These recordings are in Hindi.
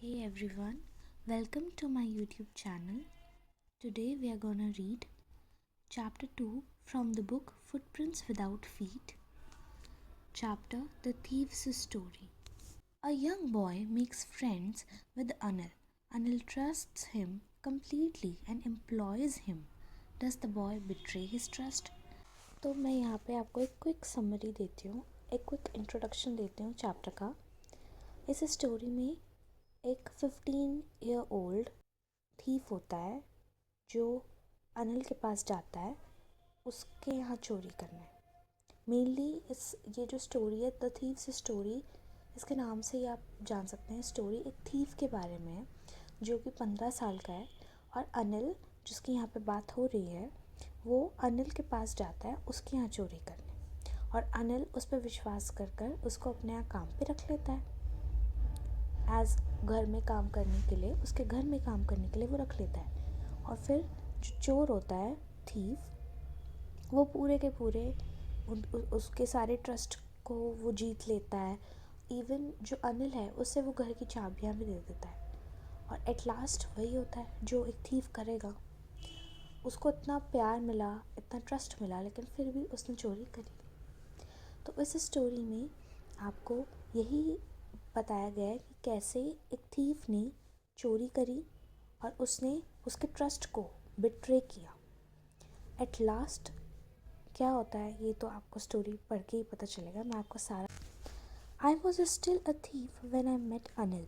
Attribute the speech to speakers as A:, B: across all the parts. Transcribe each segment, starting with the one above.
A: Hey everyone, welcome to my YouTube channel. Today we are gonna read chapter 2 from the book Footprints Without Feet, chapter The Thief's Story. A young boy makes friends with Anil. Anil trusts him completely and employs him. Does the boy betray his trust? तो मैं यहाँ पे आपको एक क्विक समरी देती हूँ, एक क्विक इंट्रोडक्शन देती हूँ चैप्टर का। इस स्टोरी में एक 15 ईयर ओल्ड थीफ होता है जो अनिल के पास जाता है उसके यहाँ चोरी करने। मेनली ये जो स्टोरी है द थीव्स स्टोरी, इसके नाम से ही आप जान सकते हैं स्टोरी एक थीफ के बारे में है जो कि 15 साल का है। और अनिल जिसकी यहाँ पे बात हो रही है वो अनिल के पास जाता है उसके यहाँ चोरी करने, और अनिल उस पर विश्वास कर कर उसको अपने यहाँ काम पे रख लेता है। एज घर में काम करने के लिए, उसके घर में काम करने के लिए वो रख लेता है। और फिर जो चोर होता है थीफ, वो पूरे के पूरे उसके सारे ट्रस्ट को वो जीत लेता है। इवन जो अनिल है उससे वो घर की चाबियां भी दे देता है। और एट लास्ट वही होता है जो एक थीफ करेगा। उसको इतना प्यार मिला, इतना ट्रस्ट मिला, लेकिन फिर भी उसने चोरी करी। तो इस स्टोरी में आपको यही बताया गया है कि कैसे एक थीफ ने चोरी करी और उसने उसके ट्रस्ट को बिट्रे किया। एट लास्ट क्या होता है ये तो आपको स्टोरी पढ़ के ही पता चलेगा। मैं आपको सारा I was still a thief when I met Anil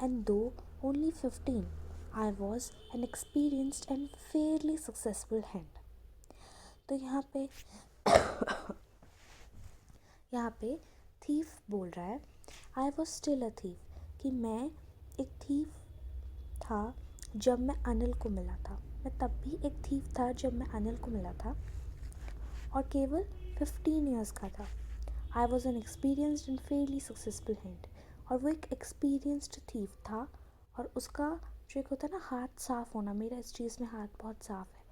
A: and though only 15 I was an experienced and fairly successful hand. तो यहाँ पे थीफ बोल रहा है I was still a thief, कि मैं एक थीफ था जब मैं अनिल को मिला था। मैं तब भी एक थीफ था जब मैं अनिल को मिला था, और केवल 15 ईयर्स का था। आई was an experienced and fairly successful hand, और वो एक एक्सपीरियंस्ड थीफ था। और उसका जो एक होता है ना हाथ साफ़ होना, मेरा इस चीज़ में हाथ बहुत साफ़ है।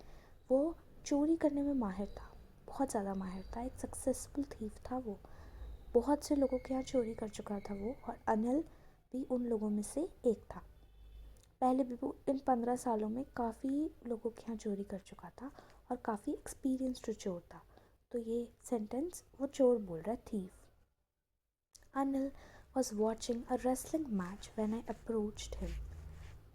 A: वो चोरी करने में माहिर था, बहुत ज़्यादा माहिर था, एक सक्सेसफुल थीफ था वो। बहुत से लोगों के यहाँ चोरी कर चुका था वो, और अनिल भी उन लोगों में से एक था। पहले भी वो इन 15 सालों में काफ़ी लोगों के यहाँ चोरी कर चुका था और काफ़ी एक्सपीरियंस्ड चोर था। तो ये सेंटेंस वो चोर बोल रहा है, thief. Anil was watching a wrestling match when I approached him.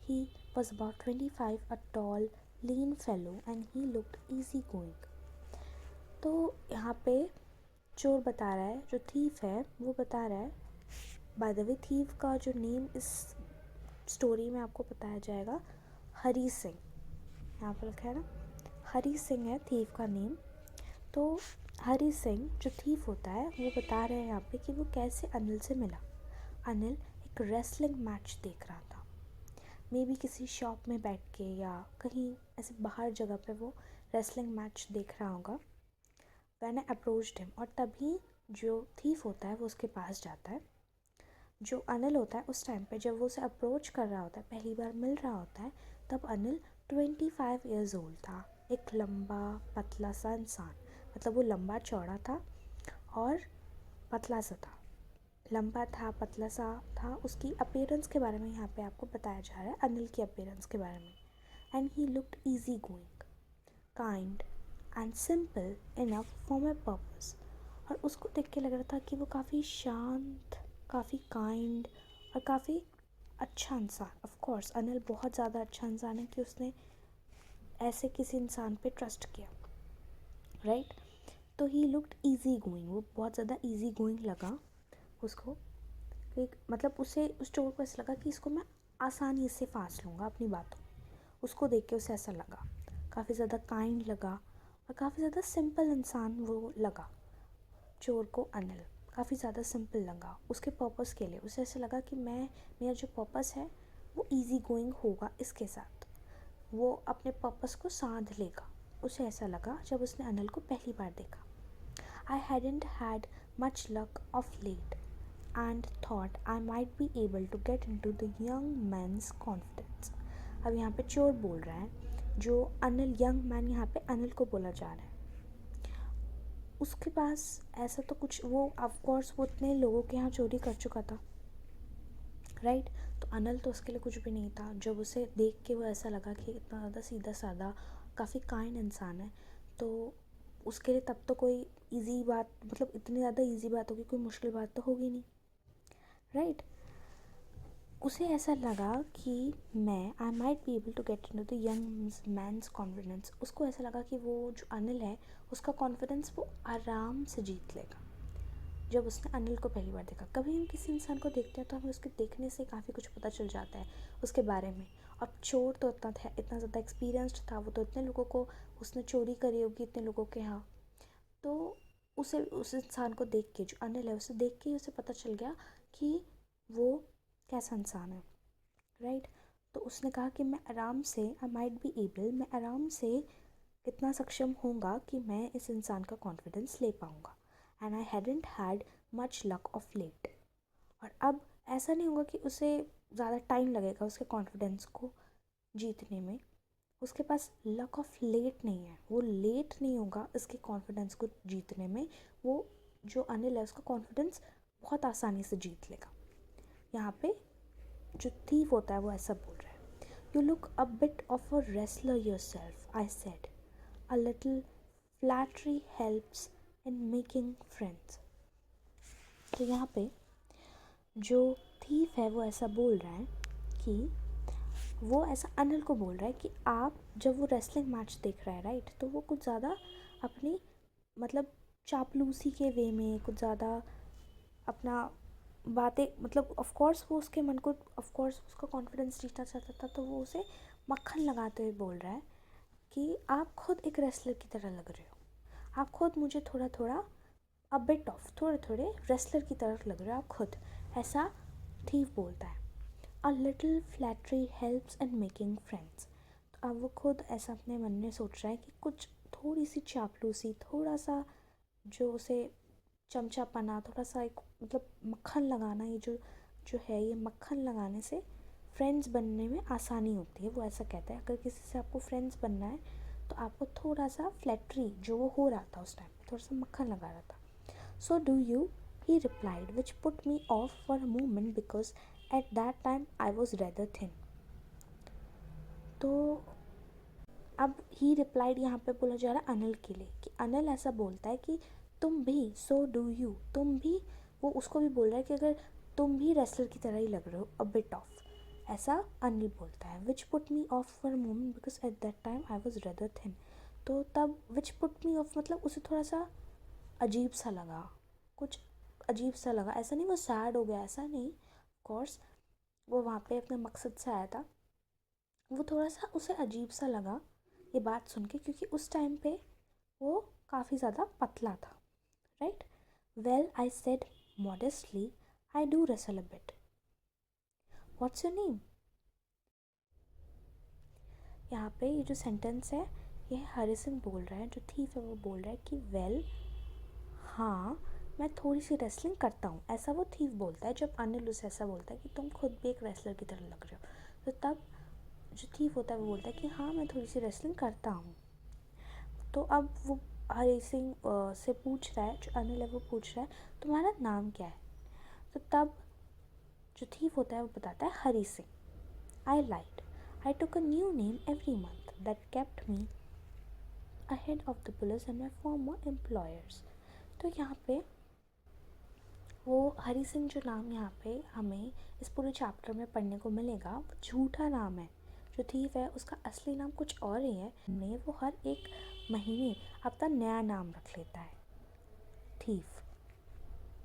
A: He was about 25, a tall, lean fellow, and he looked easygoing. तो यहाँ पे चोर बता रहा है, जो थीफ है वो बता रहा है। बाय द वे थीफ का जो नेम इस स्टोरी में आपको बताया जाएगा, हरी सिंह। यहाँ पर लिखा है ना, हरी सिंह है थीफ का नेम। तो हरी सिंह जो थीफ होता है वो बता रहे हैं यहाँ पे कि वो कैसे अनिल से मिला। अनिल एक रेसलिंग मैच देख रहा था, मे बी किसी शॉप में बैठ के या कहीं ऐसे बाहर जगह पे वो रेसलिंग मैच देख रहा होगा। व्हेन आई अप्रोच्ड हिम, और तभी जो थीफ होता है वो उसके पास जाता है। जो अनिल होता है उस टाइम पे जब वो उसे अप्रोच कर रहा होता है, पहली बार मिल रहा होता है, तब अनिल 25 ईयर्स ओल्ड था। एक लंबा पतला सा इंसान, मतलब वो लंबा चौड़ा था और पतला सा था। लंबा था, पतला सा था। उसकी अपीयरेंस के बारे में यहाँ पे आपको बताया जा रहा है, अनिल की अपीयरेंस के बारे में। And he looked easy going, kind and simple enough for my purpose. और उसको देख के लग रहा था कि वो काफ़ी शांत, काफ़ी काइंड और काफ़ी अच्छा इंसान। ऑफ कोर्स अनिल बहुत ज़्यादा अच्छा इंसान है कि उसने ऐसे किसी इंसान पे ट्रस्ट किया, राइट। तो ही लुक्ड ईजी गोइंग, वो बहुत ज़्यादा ईजी गोइंग लगा उसको। मतलब उसे उस चोर को ऐसा लगा कि इसको मैं आसानी से फांस लूँगा अपनी बातों में। उसको देख के उसे ऐसा लगा, काफ़ी ज़्यादा काइंड लगा और काफ़ी ज़्यादा सिंपल इंसान वो लगा चोर को। अनिल काफ़ी ज़्यादा सिंपल लगा उसके पर्पस के लिए। उसे ऐसा लगा कि मेरा जो पर्पस है वो इजी गोइंग होगा, इसके साथ वो अपने पर्पस को साध लेगा। उसे ऐसा लगा जब उसने अनिल को पहली बार देखा। I hadn't had much luck of late and thought I might be able to get into the young man's confidence. अब यहाँ पे चोर बोल रहा है, जो अनिल यंग मैन, यहाँ पे अनिल को बोला जा रहा है। उसके पास ऐसा तो कुछ, वो ऑफ कोर्स वो उतने लोगों के यहाँ चोरी कर चुका था, राइट। तो अनिल तो उसके लिए कुछ भी नहीं था। जब उसे देख के वो ऐसा लगा कि इतना ज़्यादा सीधा साधा काफ़ी काइंड इंसान है, तो उसके लिए तब तो कोई इजी बात, मतलब इतनी ज़्यादा इजी बात होगी, कोई मुश्किल बात तो होगी नहीं, राइट। उसे ऐसा लगा कि I might be able to get into the young man's confidence. उसको ऐसा लगा कि वो जो अनिल है उसका कॉन्फिडेंस वो आराम से जीत लेगा। जब उसने अनिल को पहली बार देखा, कभी हम किसी इंसान को देखते हैं तो हमें उसके देखने से काफ़ी कुछ पता चल जाता है उसके बारे में। अब चोर तो इतना ज़्यादा एक्सपीरियंस्ड था, वो तो इतने लोगों को, उसने चोरी करी होगी इतने लोगों के यहाँ, तो उसे उस इंसान को देख के, जो अनिल है उसे देख के ही उसे पता चल गया कि वो कैसा इंसान है, राइट। तो उसने कहा कि मैं आराम से, आई माइट बी एबल, मैं आराम से इतना सक्षम होऊंगा कि मैं इस इंसान का कॉन्फिडेंस ले पाऊंगा। And I hadn't had much luck of late. और अब ऐसा नहीं होगा कि उसे ज़्यादा टाइम लगेगा उसके कॉन्फिडेंस को जीतने में। उसके पास लक ऑफ लेट नहीं है, वो लेट नहीं होगा इसके कॉन्फिडेंस को जीतने में। वो जो अनिल है उसका कॉन्फिडेंस बहुत आसानी से जीत लेगा। यहाँ पे जो थीफ होता है वो ऐसा बोल रहा है, you look a bit of a wrestler your self, I said, a little flattery helps in making friends. तो यहाँ पे जो थीफ है वो ऐसा बोल रहा है कि वो ऐसा अनिल को बोल रहा है कि आप जब वो रेसलिंग मैच देख रहा है, राइट, तो वो कुछ ज़्यादा अपनी, मतलब चापलूसी के वे में कुछ ज़्यादा अपना बातें, मतलब ऑफ कोर्स वो उसके मन को, ऑफ कोर्स उसका कॉन्फिडेंस जीतना चाहता था, तो वो उसे मक्खन लगाते हुए बोल रहा है कि आप खुद एक रेसलर की तरह लग रहे हो, आप खुद मुझे थोड़ा थोड़ा, अ बिट ऑफ, थोड़े थोड़े रेसलर की तरह लग रहे हो आप खुद, ऐसा थीफ बोलता है। A little flattery helps in making friends. तो अब वो खुद ऐसा अपने मन में सोच रहा है कि कुछ थोड़ी सी चापलूसी, थोड़ा सा जो उसे चमचापना, थोड़ा सा एक, मतलब मक्खन लगाना, ये जो जो है ये मक्खन लगाने से फ्रेंड्स बनने में आसानी होती है। वो ऐसा कहता है अगर किसी से आपको फ्रेंड्स बनना है तो आपको थोड़ा सा फ्लैटरी, जो वो हो रहा था उस टाइम पे, थोड़ा सा मक्खन लगा रहा था। So do you, he replied, which put me off for a moment because at that time I was rather thin. तो अब ही रिप्लाइड यहाँ पे बोला जा रहा है अनिल के लिए, कि अनिल ऐसा बोलता है कि तुम भी, सो डू यू, तुम भी, वो उसको भी बोल रहा है कि अगर तुम भी रेसलर की तरह ही लग रहे हो, अ बिट ऑफ, ऐसा अनिल बोलता है। Which put me of for a moment because at that time I was rather thin. तो तब विच पुट मी ऑफ मतलब उसे थोड़ा सा अजीब सा लगा, कुछ अजीब सा लगा, ऐसा नहीं वो सैड हो गया, ऐसा नहीं, कोर्स वो वहाँ पे अपने मकसद से आया था। वो थोड़ा सा उसे अजीब सा लगा ये बात सुन के, क्योंकि उस टाइम पे वो काफ़ी ज़्यादा पतला था, right. Well I said modestly, I do wrestle a bit, what's your name. यहाँ पे ये जो सेंटेंस है ये हरिसिंह बोल रहा है, जो थीफ है वो बोल रहा है कि वेल, हाँ मैं थोड़ी सी रेसलिंग करता हूँ, ऐसा वो थीफ बोलता है जब अनिल उसे ऐसा बोलता है कि तुम खुद भी एक रेसलर की तरह लग रहे हो। तो तब जो थीफ होता है वो बोलता है कि हाँ मैं थोड़ी सी रेसलिंग करता हूँ। तो अब वो हरी सिंह से पूछ रहा है, जो अनिल है वो पूछ रहा है तुम्हारा नाम क्या है। तो तब जो थीफ होता है वो बताता है Hari Singh. I lied, I took a new name every month that kept me ahead of the police and my former employers. तो यहाँ पे वो हरी सिंह जो नाम यहाँ पे हमें इस पूरे चैप्टर में पढ़ने को मिलेगा, वो झूठा नाम है। जो थीफ है उसका असली नाम कुछ और ही है, ने वो हर एक महीने अपना नया नाम रख लेता है, थीफ,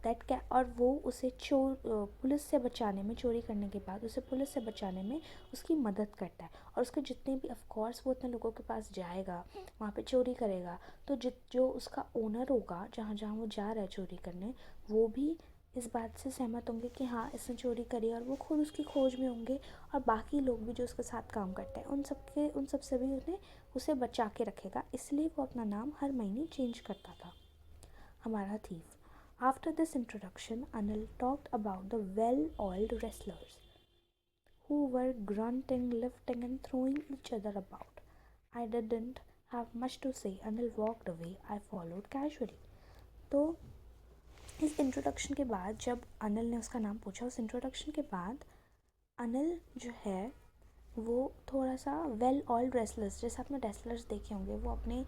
A: दैट क्या, और वो उसे चोर, पुलिस से बचाने में, चोरी करने के बाद उसे पुलिस से बचाने में उसकी मदद करता है। और उसके जितने भी, ऑफ कोर्स वो उतने लोगों के पास जाएगा, वहाँ पे चोरी करेगा, तो जो उसका ओनर होगा जहाँ जहाँ वो जा रहा है चोरी करने, वो भी इस बात से सहमत होंगे कि हाँ इसने चोरी करी, और वो खुद उसकी खोज में होंगे। और बाकी लोग भी जो उसके साथ काम करते हैं उन सब से भी उन्हें उसे बचा के रखेगा, इसलिए वो अपना नाम हर महीने चेंज करता था, हमारा thief. After this introduction, Anil talked about the well-oiled wrestlers who were grunting, lifting, and throwing each other about. I didn't have much to say. Anil walked away. I followed casually. तो इस इंट्रोडक्शन के बाद, जब अनिल ने उसका नाम पूछा, उस इंट्रोडक्शन के बाद अनिल जो है वो थोड़ा सा वेल ऑयल्ड रेसलर्स, जैसे आपने रेसलर्स देखे होंगे, वो अपनी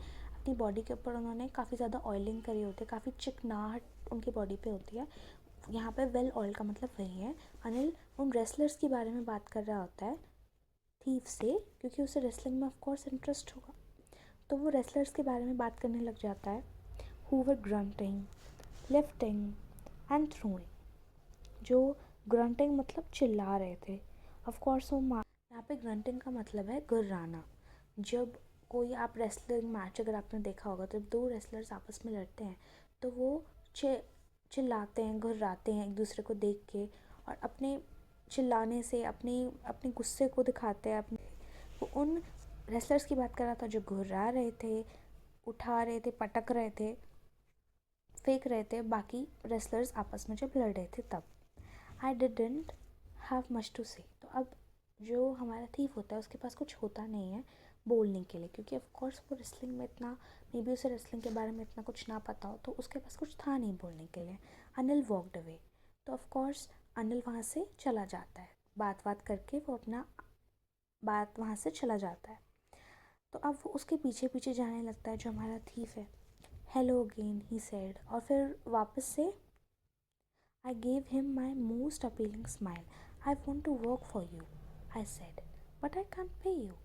A: बॉडी के ऊपर उन्होंने काफ़ी ज़्यादा ऑयलिंग करी होती है, काफ़ी चिकनाहट उनकी बॉडी पे होती है। यहाँ पे वेल ऑयल का मतलब वही है। अनिल उन रेसलर्स के बारे में बात कर रहा होता है थीफ से, क्योंकि उसे रेसलिंग में ऑफ कोर्स इंटरेस्ट होगा। तो वो रेसलर्स के बारे में बात करने लग जाता है। Who were grunting, lifting and throwing. जो ग्रंटिंग मतलब चिल्ला रहे थे, ऑफ कोर्स वो यहाँ पे ग्रंटिंग का मतलब है गुर्राना। जब कोई आप रेसलिंग मैच अगर आपने देखा होगा, तो जब दो रेसलर्स आपस में लड़ते हैं तो वो चिल्लाते हैं, गुर्राते हैं एक दूसरे को देख के, और अपने चिल्लाने से अपने गुस्से को दिखाते हैं। वो उन रेसलर्स की बात कर रहा था जो गुर्रा रहे थे, उठा रहे थे, पटक रहे थे, फेंक रहे थे बाकी रेसलर्स आपस में जब लड़ रहे थे तब। I didn't have much to say. तो अब जो हमारा थीफ होता है उसके पास कुछ होता नहीं है बोलने के लिए, क्योंकि ऑफ कोर्स वो रेसलिंग में इतना, मे बी उसे रेसलिंग के बारे में इतना कुछ ना पता हो, तो उसके पास कुछ था नहीं बोलने के लिए। Anil walked away. तो ऑफ कोर्स अनिल वहाँ से चला जाता है, बात करके वो अपना बात वहाँ से चला जाता है। तो अब वो उसके पीछे पीछे जाने लगता है जो हमारा थीफ है। हेलो अगेन ही सेड, और फिर वापस से I gave him my most appealing smile. I want to work for you, I said, but I can't pay you.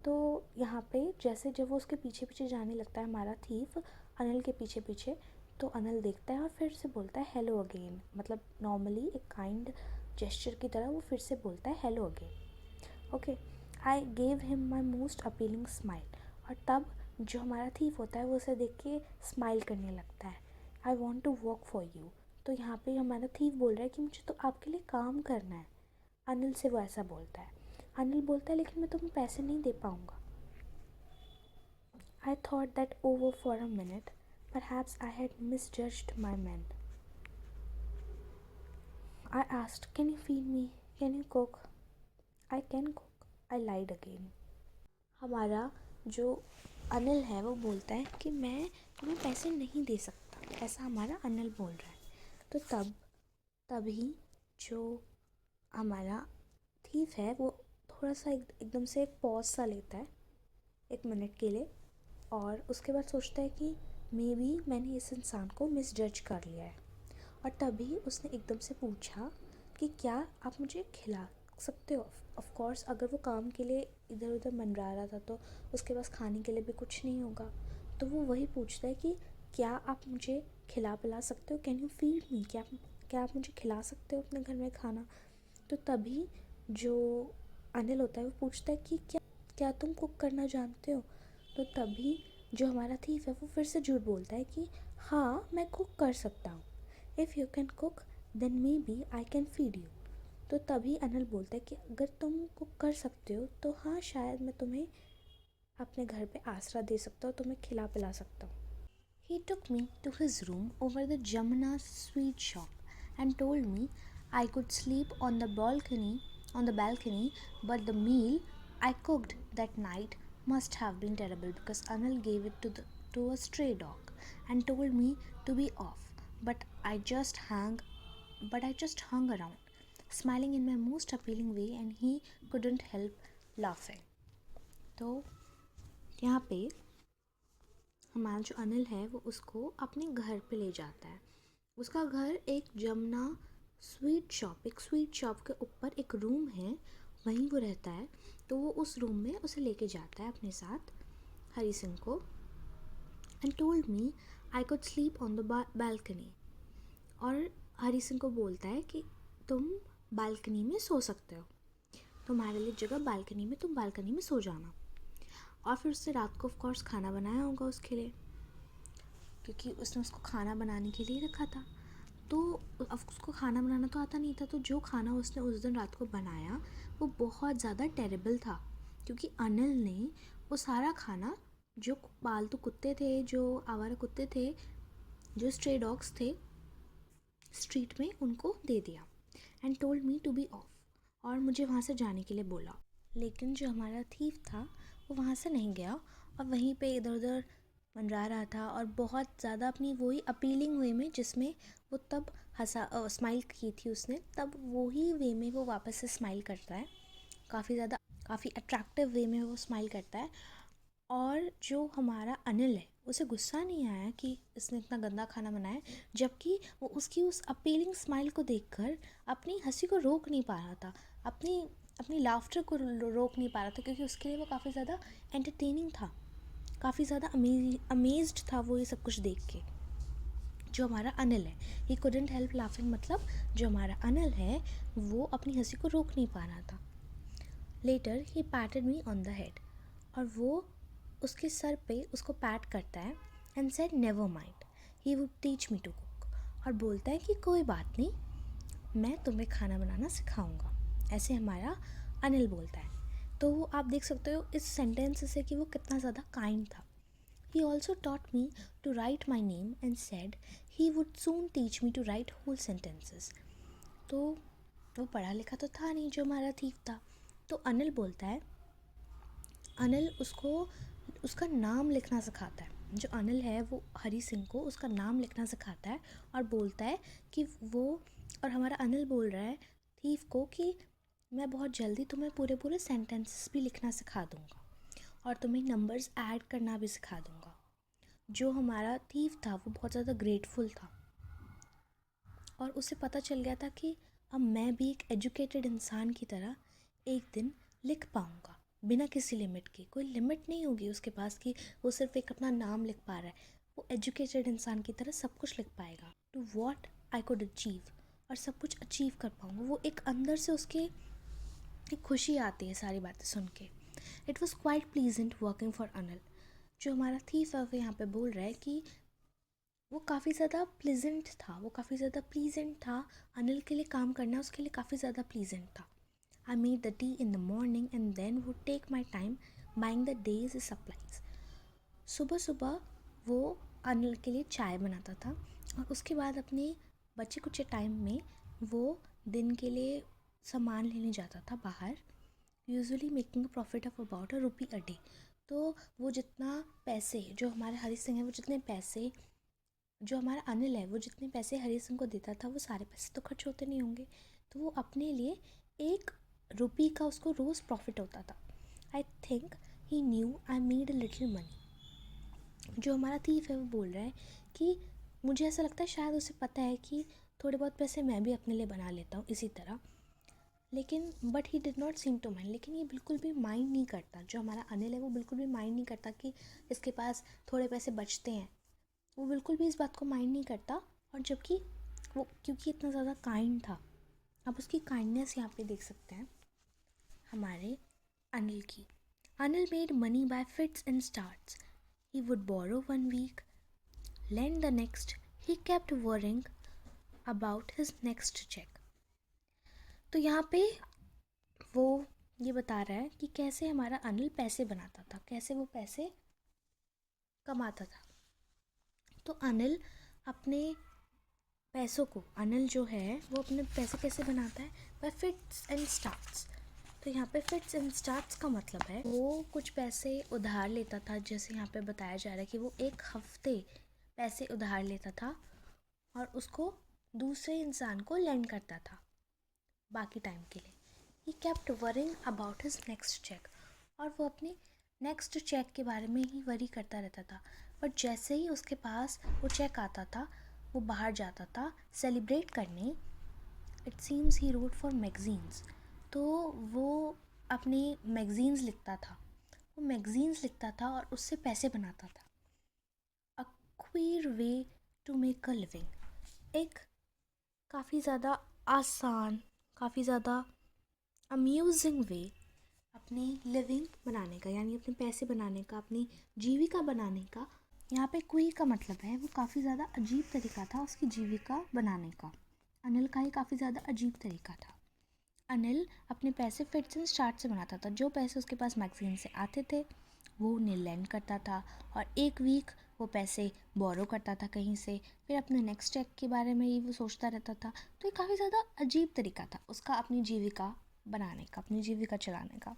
A: तो यहाँ पे जैसे जब वो उसके पीछे पीछे जाने लगता है हमारा थीफ अनिल के पीछे पीछे, तो अनिल देखता है और फिर से बोलता है हेलो अगेन, मतलब नॉर्मली एक काइंड जेस्चर की तरह वो फिर से बोलता है hello again. Okay, I gave him my most appealing smile. और तब जो हमारा थीफ होता है वो उसे देख के स्माइल करने लगता है। I want to work for you. तो यहाँ पे हमारा थीफ बोल रहा है कि मुझे तो आपके लिए काम करना है। अनिल से वो ऐसा बोलता है। अनिल बोलता है लेकिन मैं तुम्हें पैसे नहीं दे पाऊँगा। I thought that over for a minute, perhaps I had misjudged my man. I asked, can you feed me, can you cook? I can cook, I lied again. हमारा जो अनिल है वो बोलता है कि मैं तुम्हें पैसे नहीं दे सकता, ऐसा हमारा अनिल बोल रहा है। तो तभी जो हमारा थीफ है वो थोड़ा सा एकदम से एक पॉज सा लेता है 1 मिनट के लिए, और उसके बाद सोचता है कि मे बी मैंने इस इंसान को मिसजज कर लिया है। और तभी उसने एकदम से पूछा कि क्या आप मुझे खिला सकते हो? ऑफ कोर्स अगर वो काम के लिए इधर उधर मंडरा रहा था तो उसके पास खाने के लिए भी कुछ नहीं होगा, तो वो वही पूछता है कि क्या आप मुझे खिला पिला सकते हो? कैन यू फीड मी? क्या आप मुझे खिला सकते हो अपने घर में खाना? तो तभी जो अनिल होता है वो पूछता है कि क्या तुम कुक करना जानते हो? तो तभी जो हमारा थीफ है वो फिर से झूठ बोलता है कि हाँ मैं कुक कर सकता हूँ। If you can cook then maybe I can feed you. तो तभी अनिल बोलता है कि अगर तुम कुक कर सकते हो तो हाँ शायद मैं तुम्हें अपने घर पे आसरा दे सकता हूँ, तुम्हें खिला पिला सकता हूँ। He took me to his room over the Jamuna sweet shop and told me I could sleep on the balcony, but the meal I cooked that night must have been terrible because Anil gave it to a stray dog and told me to be off. But I just hung around, smiling in my most appealing way, and he couldn't help laughing. तो यहाँ पे हमारा जो अनिल है वो उसको अपने घर पे ले जाता है। उसका घर एक जमुना एक स्वीट शॉप के ऊपर एक रूम है, वहीं वो रहता है। तो वो उस रूम में उसे लेके जाता है अपने साथ, हरी सिंह को, and told me I could sleep on the balcony. और हरी सिंह को बोलता है कि तुम बालकनी में सो सकते हो, तुम्हारे लिए जगह बालकनी में, तुम बालकनी में सो जाना। और फिर उसने रात को ऑफ कोर्स खाना बनाया होगा उसके लिए, क्योंकि उसने उसको खाना बनाने के लिए रखा था। तो अब उसको खाना बनाना तो आता नहीं था, तो जो खाना उसने उस दिन रात को बनाया वो बहुत ज़्यादा टेरेबल था, क्योंकि अनिल ने वो सारा खाना जो पालतू कुत्ते थे, जो आवारा कुत्ते थे, जो स्ट्रे डॉग्स थे स्ट्रीट में, उनको दे दिया and told me to be off, और मुझे वहाँ से जाने के लिए बोला। लेकिन जो हमारा थीफ था वो वहाँ से नहीं गया और वहीं पे इधर उधर मंडरा रहा था, और बहुत ज़्यादा अपनी वही अपीलिंग वे में जिसमें वो तब स्माइल की थी उसने, तब वही वे में वो वापस से स्माइल करता है, काफ़ी अट्रैक्टिव वे में वो स्माइल करता है। और जो हमारा अनिल है उसे गुस्सा नहीं आया कि इसने इतना गंदा खाना बनाया, जबकि वो उसकी उस अपीलिंग स्माइल को देखकर अपनी हंसी को रोक नहीं पा रहा था, अपनी अपनी लाफ्टर को रोक नहीं पा रहा था, क्योंकि उसके लिए वो काफ़ी ज़्यादा एंटरटेनिंग था, काफ़ी ज़्यादा अमेज्ड था वो ये सब कुछ देख के। जो हमारा अनिल है, ही कुडंट हेल्प लाफिंग, मतलब जो हमारा अनिल है वो अपनी हंसी को रोक नहीं पा रहा था। Later he patted me on the head, और वो उसके सर पे उसको पैट करता है and said never mind, he would teach me to cook, और बोलता है कि कोई बात नहीं, मैं तुम्हें खाना बनाना सिखाऊंगा, ऐसे हमारा अनिल बोलता है। तो आप देख सकते हो इस सेंटेंस से कि वो कितना ज़्यादा काइंड था। He also taught me to write my name and said he would soon teach me to write whole sentences. तो वो पढ़ा लिखा तो था नहीं जो हमारा थीफ था, तो अनिल बोलता है, अनिल उसको उसका नाम लिखना सिखाता है। जो अनिल है वो हरी सिंह को उसका नाम लिखना सिखाता है और बोलता है कि वो, और हमारा अनिल बोल रहा है थीफ को कि मैं बहुत जल्दी तुम्हें पूरे पूरे सेंटेंसेस भी लिखना सिखा दूँगा और तुम्हें नंबर्स ऐड करना भी सिखा दूँगा। जो हमारा थीफ था वो बहुत ज़्यादा ग्रेटफुल था और उसे पता चल गया था कि अब मैं भी एक एजुकेटेड इंसान की तरह एक दिन लिख पाऊँगा बिना किसी लिमिट के। कोई लिमिट नहीं होगी उसके पास कि वो सिर्फ एक अपना नाम लिख पा रहा है, वो एजुकेटेड इंसान की तरह सब कुछ लिख पाएगा। To what I could achieve, और सब कुछ अचीव कर पाऊँगा। वो एक अंदर से उसके एक खुशी आती है सारी बातें सुन के। It was quite pleasant working for Anil. जो हमारा थीफ है वो यहाँ पे बोल रहा है कि वो काफ़ी ज़्यादा प्लीजेंट था, वो काफ़ी ज़्यादा प्लीजेंट था, अनिल के लिए काम करना उसके लिए काफ़ी ज़्यादा प्लीजेंट था। I made the tea in the morning and then would take my time buying the day's supplies. सुबह सुबह वो अनिल के लिए चाय बनाता था और उसके बाद अपने बचे कुछ टाइम में वो दिन के लिए सामान लेने जाता था बाहर, usually making a profit of about ₹1 a day। तो वो जितना पैसे, जो हमारे हरी सिंह है वो जितने पैसे, जो हमारा अनिल है वो जितने पैसे हरी सिंह को देता था वो सारे पैसे तो खर्च होते नहीं होंगे, तो वो अपने लिए ₹1 का उसको रोज़ प्रॉफिट होता था। I think he new I made a little money. जो हमारा थीफ है वो बोल रहा है कि मुझे ऐसा लगता है शायद उसे पता है कि थोड़े बहुत पैसे मैं भी अपने लिए बना लेता हूँ इसी तरह, लेकिन but he did not seem to mind. लेकिन ये बिल्कुल भी माइंड नहीं करता, जो हमारा अनिल है वो बिल्कुल भी माइंड नहीं करता कि इसके पास थोड़े पैसे बचते हैं, वो बिल्कुल भी इस बात को माइंड नहीं करता। और जबकि वो, क्योंकि इतना ज़्यादा काइंड था, आप उसकी काइंडनेस यहाँ पे देख सकते हैं हमारे अनिल की। Anil made money by fits and starts, he would borrow 1 week, lend the next, he kept worrying about his next check। तो यहाँ पे वो ये बता रहा है कि कैसे हमारा अनिल पैसे बनाता था, कैसे वो पैसे कमाता था। तो अनिल अपने पैसों को, अनिल जो है वो अपने पैसे कैसे बनाता है, बाय फिट्स एंड स्टार्ट्स। तो यहाँ पे फिट्स एंड स्टार्ट्स का मतलब है वो कुछ पैसे उधार लेता था, जैसे यहाँ पे बताया जा रहा है कि वो 1 हफ्ते पैसे उधार लेता था और उसको दूसरे इंसान को लेंड करता था बाकी टाइम के लिए। He kept worrying about his next cheque, और वो अपने नेक्स्ट चेक के बारे में ही वरी करता रहता था। बट जैसे ही उसके पास वो चेक आता था वो बाहर जाता था सेलिब्रेट करने। It seems he wrote for magazines, तो वो अपने मैगजीन्स लिखता था, वो मैगजीन्स लिखता था और उससे पैसे बनाता था। A queer way to make a living, एक काफ़ी ज़्यादा आसान, काफ़ी ज़्यादा अम्यूजिंग वे अपनी लिविंग बनाने का, यानी अपने पैसे बनाने का, अपनी जीविका बनाने का। यहाँ पे क्वी का मतलब है वो काफ़ी ज़्यादा अजीब तरीका था उसकी जीविका बनाने का। अनिल का ही काफ़ी ज़्यादा अजीब तरीका था। अनिल अपने पैसे फिट्स एंड स्टार्ट से बनाता था, जो पैसे उसके पास मैगजीन से आते थे वो उन्हें लैंड करता था और 1 वीक वो पैसे बोरो करता था कहीं से, फिर अपने नेक्स्ट चेक के बारे में ही वो सोचता रहता था। तो ये काफ़ी ज़्यादा अजीब तरीका था उसका अपनी जीविका बनाने का, अपनी जीविका चलाने का।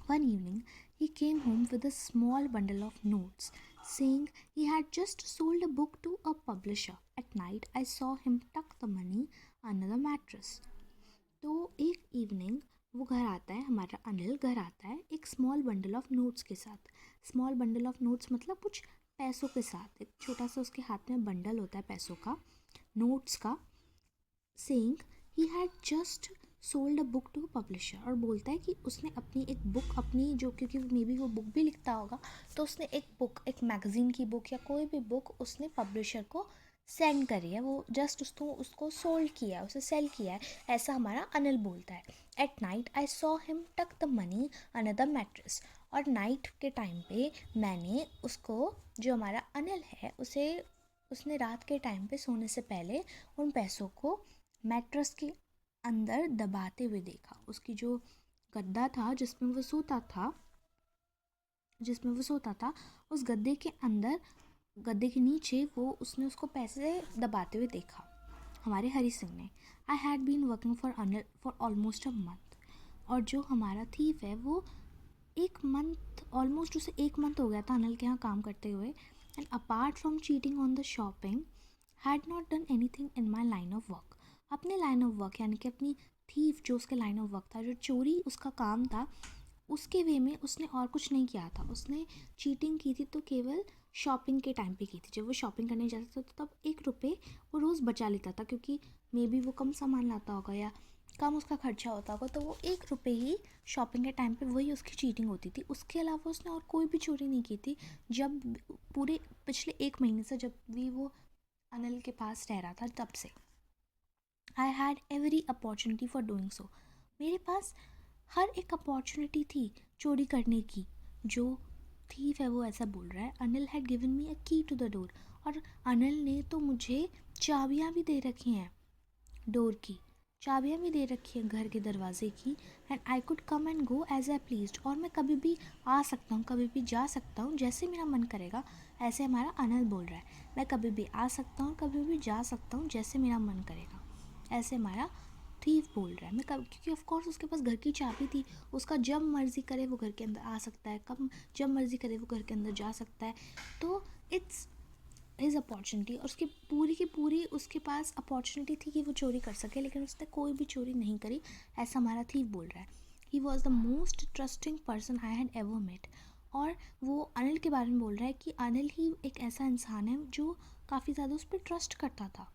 A: One evening, he came home with a small bundle of notes, saying he had just sold a book to a publisher. At night, I saw him tuck the money under the mattress. तो एक इवनिंग वो घर आता है, हमारा अनिल घर आता है एक स्मॉल बंडल ऑफ नोट्स के साथ. स्मॉल बंडल ऑफ नोट्स मतलब कुछ पैसों के साथ. एक छोटा सा उसके हाथ में बंडल होता है पैसों का, नोट्स का. Saying he had just sold a book to publisher, और बोलता है कि उसने अपनी एक बुक, अपनी जो, क्योंकि मे बी वो बुक भी लिखता होगा, तो उसने एक बुक, एक मैगज़ीन की बुक या कोई भी बुक उसने पब्लिशर को सेंड करी है. वो जस्ट उसको सोल्ड किया है, उसे सेल किया है, ऐसा हमारा अनिल बोलता है. At night I saw him tuck the money under the mattress. और नाइट के टाइम पे मैंने उसको, जो हमारा अनिल है, उसने रात के टाइम पे सोने से पहले उन पैसों को मैट्रेस के अंदर दबाते हुए देखा. उसकी जो गद्दा था जिसमें वो सोता था, उस गद्दे के अंदर, गद्दे के नीचे उसने उसको पैसे दबाते हुए देखा, हमारे हरी सिंह ने. I had been working for Anil for almost a month. और जो हमारा थीफ है वो ऑलमोस्ट उसे एक मंथ हो गया था अनिल के यहाँ काम करते हुए. And apart from cheating on the shopping had not done anything in my line of work. अपने लाइन ऑफ वर्क यानी कि अपनी थीफ जो उसके लाइन ऑफ वर्क था, जो चोरी उसका काम था, उसके वे में उसने और कुछ नहीं किया था. उसने चीटिंग की थी तो केवल शॉपिंग के टाइम पे की थी. जब वो शॉपिंग करने जाता था तो तब 1 रुपये वो रोज़ बचा लेता था, क्योंकि मे बी वो कम सामान लाता होगा या कम उसका खर्चा होता होगा, तो वो 1 रुपये ही शॉपिंग के टाइम पे वही उसकी चीटिंग होती थी. उसके अलावा उसने और कोई भी चोरी नहीं की थी. जब पूरे पिछले 1 महीने से जब भी वो अनिल के पास रह रहा था, तब से I had every opportunity for doing so. मेरे पास हर एक अपॉर्चुनिटी थी चोरी करने की. जो थीफ है वो ऐसा बोल रहा है. अनिल हैड गिवन मी अ की टू द डोर. और अनिल ने तो मुझे चाबियाँ भी दे रखी हैं, डोर की चाबियाँ भी दे रखी हैं, घर के दरवाजे की. And I could come and go as I pleased. और मैं कभी भी आ सकता हूँ, कभी भी जा सकता हूँ, जैसे मेरा मन करेगा. ऐसे हमारा अनिल बोल रहा है. मैं कभी भी आ सकता हूँ, कभी भी जा सकता हूँ, जैसे मेरा मन करेगा, ऐसे हमारा थीफ बोल रहा है. मैं कब, क्योंकि ऑफ कोर्स उसके पास घर की चाबी थी, उसका जब मर्ज़ी करे वो घर के अंदर आ सकता है, कब जब मर्ज़ी करे वो घर के अंदर जा सकता है. तो इट्स हिज अपॉर्चुनिटी, और उसकी पूरी की पूरी उसके पास अपॉर्चुनिटी थी कि वो चोरी कर सके, लेकिन उसने कोई भी चोरी नहीं करी, ऐसा हमारा थीफ बोल रहा है. He was the most trusting person I had ever met. और वो अनिल के बारे में बोल रहा है कि अनिल ही एक ऐसा इंसान है जो काफ़ी ज़्यादा उस पर ट्रस्ट करता था,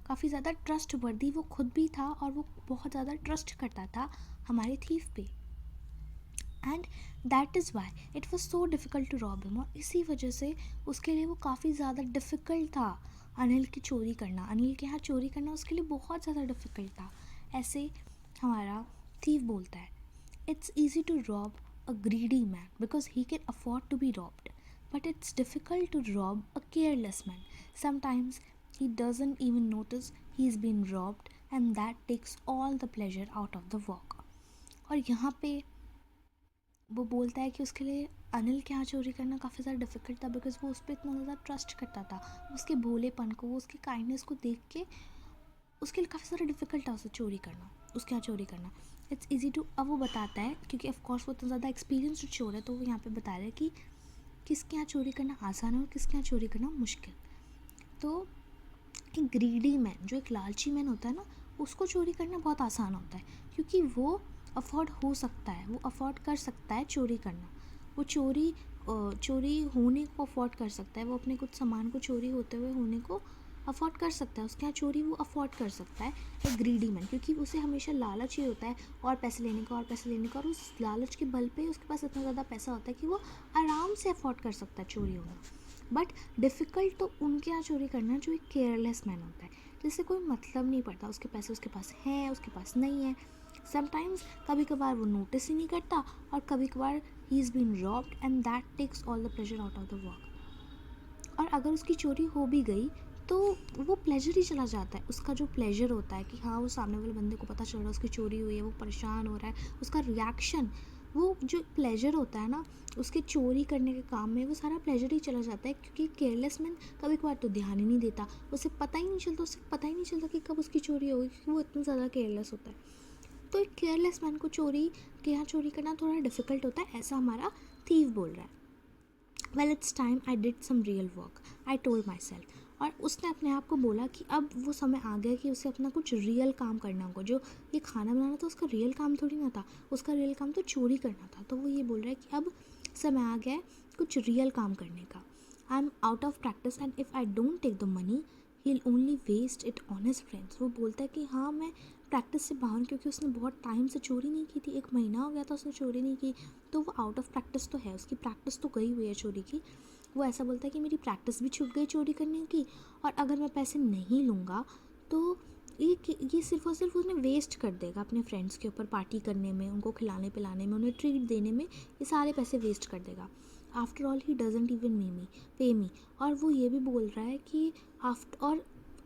A: काफ़ी ज़्यादा ट्रस्ट वर्दी वो खुद भी था, और वो बहुत ज़्यादा ट्रस्ट करता था हमारे थीफ पे. And that is why it was so difficult to rob him. और इसी वजह से उसके लिए वो काफ़ी ज़्यादा डिफ़िकल्ट था अनिल की चोरी करना, अनिल के यहाँ चोरी करना उसके लिए बहुत ज़्यादा डिफ़िकल्ट था. ऐसे हमारा थीफ बोलता है. It's easy to rob a greedy man because he can afford to be robbed, but it's difficult to rob a careless man. Sometimes he doesn't even notice he's been robbed, and that takes all the pleasure out of the work. और यहाँ पे वो बोलता है कि उसके लिए अनिल के यहाँ चोरी करना काफ़ी ज़्यादा डिफ़िकल्ट था, बिकॉज वो उस पर इतना ज़्यादा ट्रस्ट करता था. उसके भोलेपन को, वो उसकी काइंडनेस को देख के उसके लिए काफ़ी ज़्यादा डिफ़िकल्ट था उसे चोरी करना, उसके यहाँ चोरी करना. इट्स ईजी टू, अब वो बताता है क्योंकि ऑफकोर्स वो इतना ज़्यादा एक्सपीरियंस्ड चोर है, तो वो यहाँ पे बता रहा है कि किसके यहाँ चोरी करना आसान है और किसके यहाँ चोरी करना मुश्किल. तो एक ग्रीडी मैन, जो एक लालची मैन होता है ना, उसको चोरी करना बहुत आसान होता है, क्योंकि वो अफोर्ड हो सकता है, वो अफोर्ड कर सकता है चोरी करना. वो चोरी होने को अफोर्ड कर सकता है, वो अपने कुछ सामान को चोरी होते हुए होने को अफोर्ड कर सकता है, उसके यहाँ चोरी वो अफोर्ड कर सकता है. एक ग्रीडी मैन, क्योंकि उसे हमेशा लालच ही होता है और पैसे लेने का और पैसे लेने का, और उस लालच के बल पे उसके पास इतना ज़्यादा पैसा होता है कि वो आराम से अफोर्ड कर सकता है चोरी होना. बट डिफ़िकल्ट तो उनके यहाँ चोरी करना जो एक केयरलेस मैन होता है, जिससे कोई मतलब नहीं पड़ता उसके पैसे उसके पास हैं उसके पास नहीं है. समटाइम्स कभी कभार वो नोटिस ही नहीं करता, और कभी कभार he is been robbed and that takes all the pleasure out of the work. और अगर उसकी चोरी हो भी गई तो वो प्लेजर ही चला जाता है. उसका जो प्लेजर होता है कि हाँ, वो सामने वाले बंदे को पता चल रहा है उसकी चोरी हुई है, वो परेशान हो रहा है, उसका रिएक्शन, वो जो प्लेजर होता है ना उसके चोरी करने के काम में, वो सारा प्लेजर ही चला जाता है. क्योंकि केयरलेस मैन कभी कभार तो ध्यान ही नहीं देता, उसे पता ही नहीं चलता कि कब उसकी चोरी होगी, क्योंकि वो इतना ज़्यादा केयरलेस होता है. तो एक केयरलेस मैन को चोरी के यहाँ चोरी करना थोड़ा डिफ़िकल्ट होता है, ऐसा हमारा थीव बोल रहा है। Well it's time I did some real work, I told myself. और उसने अपने आप को बोला कि अब वो समय आ गया कि उसे अपना कुछ रियल काम करना होगा। जो ये खाना बनाना था उसका रियल काम थोड़ी ना था, उसका रियल काम तो चोरी करना था। तो वो ये बोल रहा है कि अब समय आ गया है कुछ रियल काम करने का। I am out of practice and if I don't take the money he will only waste it on his friends. वो बोलता है कि हाँ मैं प्रैक्टिस से बाहर, क्योंकि उसने बहुत टाइम से चोरी नहीं की थी, 1 महीना हो गया था उसने चोरी नहीं की, तो वो आउट ऑफ प्रैक्टिस तो है, उसकी प्रैक्टिस तो गई हुई है चोरी की। वो ऐसा बोलता है कि मेरी प्रैक्टिस भी छूट गई चोरी करने की, और अगर मैं पैसे नहीं लूँगा तो ये सिर्फ और सिर्फ उन्हें वेस्ट कर देगा अपने फ्रेंड्स के ऊपर, पार्टी करने में, उनको खिलाने पिलाने में, उन्हें ट्रीट देने में, ये सारे पैसे वेस्ट कर देगा। After all he doesn't even पे मी। और वो ये भी बोल रहा है कि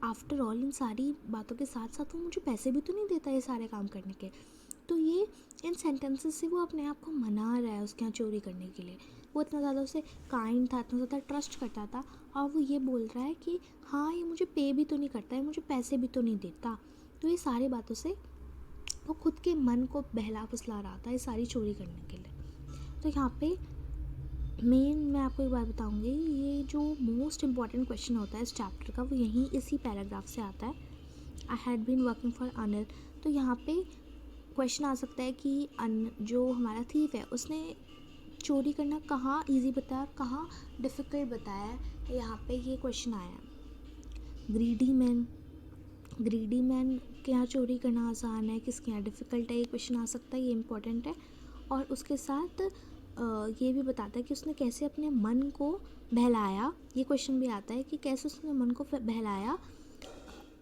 A: आफ्टर ऑल इन सारी बातों के साथ साथ वो मुझे पैसे भी तो नहीं देता ये सारे काम करने के। तो ये इन सेंटेंसेस से वो अपने आप को मना रहा है उसके यहाँ चोरी करने के लिए। वो इतना ज़्यादा उसे काइंड था, इतना ज़्यादा ट्रस्ट करता था, और वो ये बोल रहा है कि हाँ ये मुझे पे भी तो नहीं करता है, मुझे पैसे भी तो नहीं देता। तो ये सारी बातों से वो खुद के मन को बहला फुसला रहा था ये सारी चोरी करने के लिए। तो यहाँ पे मैं आपको एक बात बताऊँगी, ये जो मोस्ट इम्पॉर्टेंट क्वेश्चन होता है इस चैप्टर का वो यहीं इसी पैराग्राफ से आता है। I had been working for Anil. तो यहाँ पे क्वेश्चन आ सकता है कि जो हमारा थीफ है उसने चोरी करना कहाँ ईजी बताया, कहाँ डिफ़िकल्ट बताया है, यहाँ पे ये क्वेश्चन आया। ग्रीडी मैन के यहाँ चोरी करना आसान है, किसके यहाँ डिफ़िकल्ट है, ये क्वेश्चन आ सकता है, ये इम्पॉर्टेंट है। और उसके साथ ये भी बताता है कि उसने कैसे अपने मन को बहलाया। ये क्वेश्चन भी आता है कि कैसे उसने मन को बहलाया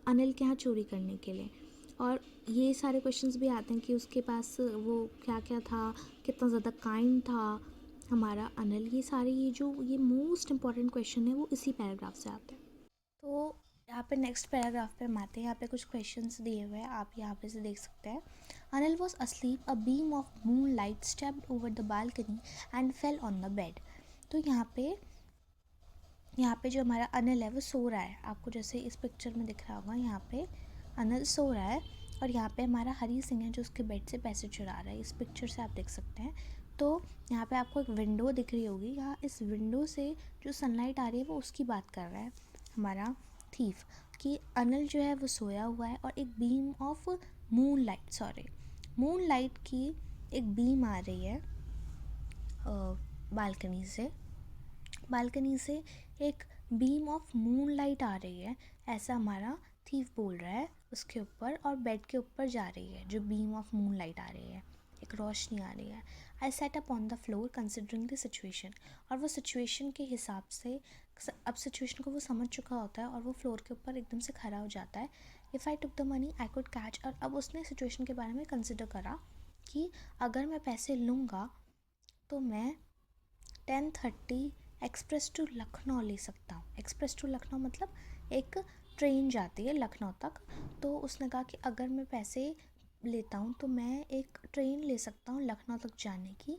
A: अनिल के यहाँ चोरी करने के लिए। और ये सारे क्वेश्चंस भी आते हैं कि उसके पास वो क्या क्या था, कितना ज़्यादा काइंड था हमारा अनिल। ये सारे ये मोस्ट इम्पॉर्टेंट क्वेश्चन है वो इसी पैराग्राफ से आते हैं। तो यहाँ पे नेक्स्ट पैराग्राफ पे हम आते हैं। यहाँ पे कुछ क्वेश्चंस दिए हुए हैं, आप यहाँ पे से देख सकते हैं। Anil was asleep, a beam of moon light stepped over the balcony and fell on the bed. तो यहाँ पे जो हमारा अनिल है वो सो रहा है, आपको जैसे इस पिक्चर में दिख रहा होगा। यहाँ पे अनिल सो रहा है और यहाँ पे हमारा हरी सिंह है जो उसके बेड से पैसे चुरा रहा है, इस पिक्चर से आप देख सकते हैं। तो यहाँ पे आपको एक विंडो दिख रही होगी, यहाँ इस विंडो से जो सनलाइट आ रही है वो उसकी बात कर रहा है हमारा थीफ, कि अनिल जो है वो सोया हुआ है और एक बीम ऑफ मून लाइट की एक बीम आ रही है बालकनी से एक बीम ऑफ मून लाइट आ रही है, ऐसा हमारा थीफ बोल रहा है उसके ऊपर, और बेड के ऊपर जा रही है जो बीम ऑफ मून लाइट आ रही है, एक रोशनी आ रही है। I set up on the floor considering the situation. और वो सिचुएशन के हिसाब से, अब सिचुएशन को वो समझ चुका होता है और वो फ्लोर के ऊपर एकदम से खड़ा हो जाता है। If I took the money I could catch. और अब उसने सिचुएशन के बारे में कंसिडर करा कि अगर मैं पैसे लूँगा तो मैं 10:30 एक्सप्रेस टू लखनऊ ले सकता हूँ। एक्सप्रेस टू लखनऊ मतलब एक ट्रेन जाती है लखनऊ तक। तो उसने कहा कि अगर मैं पैसे लेता हूँ तो मैं एक ट्रेन ले सकता हूँ लखनऊ तक जाने की,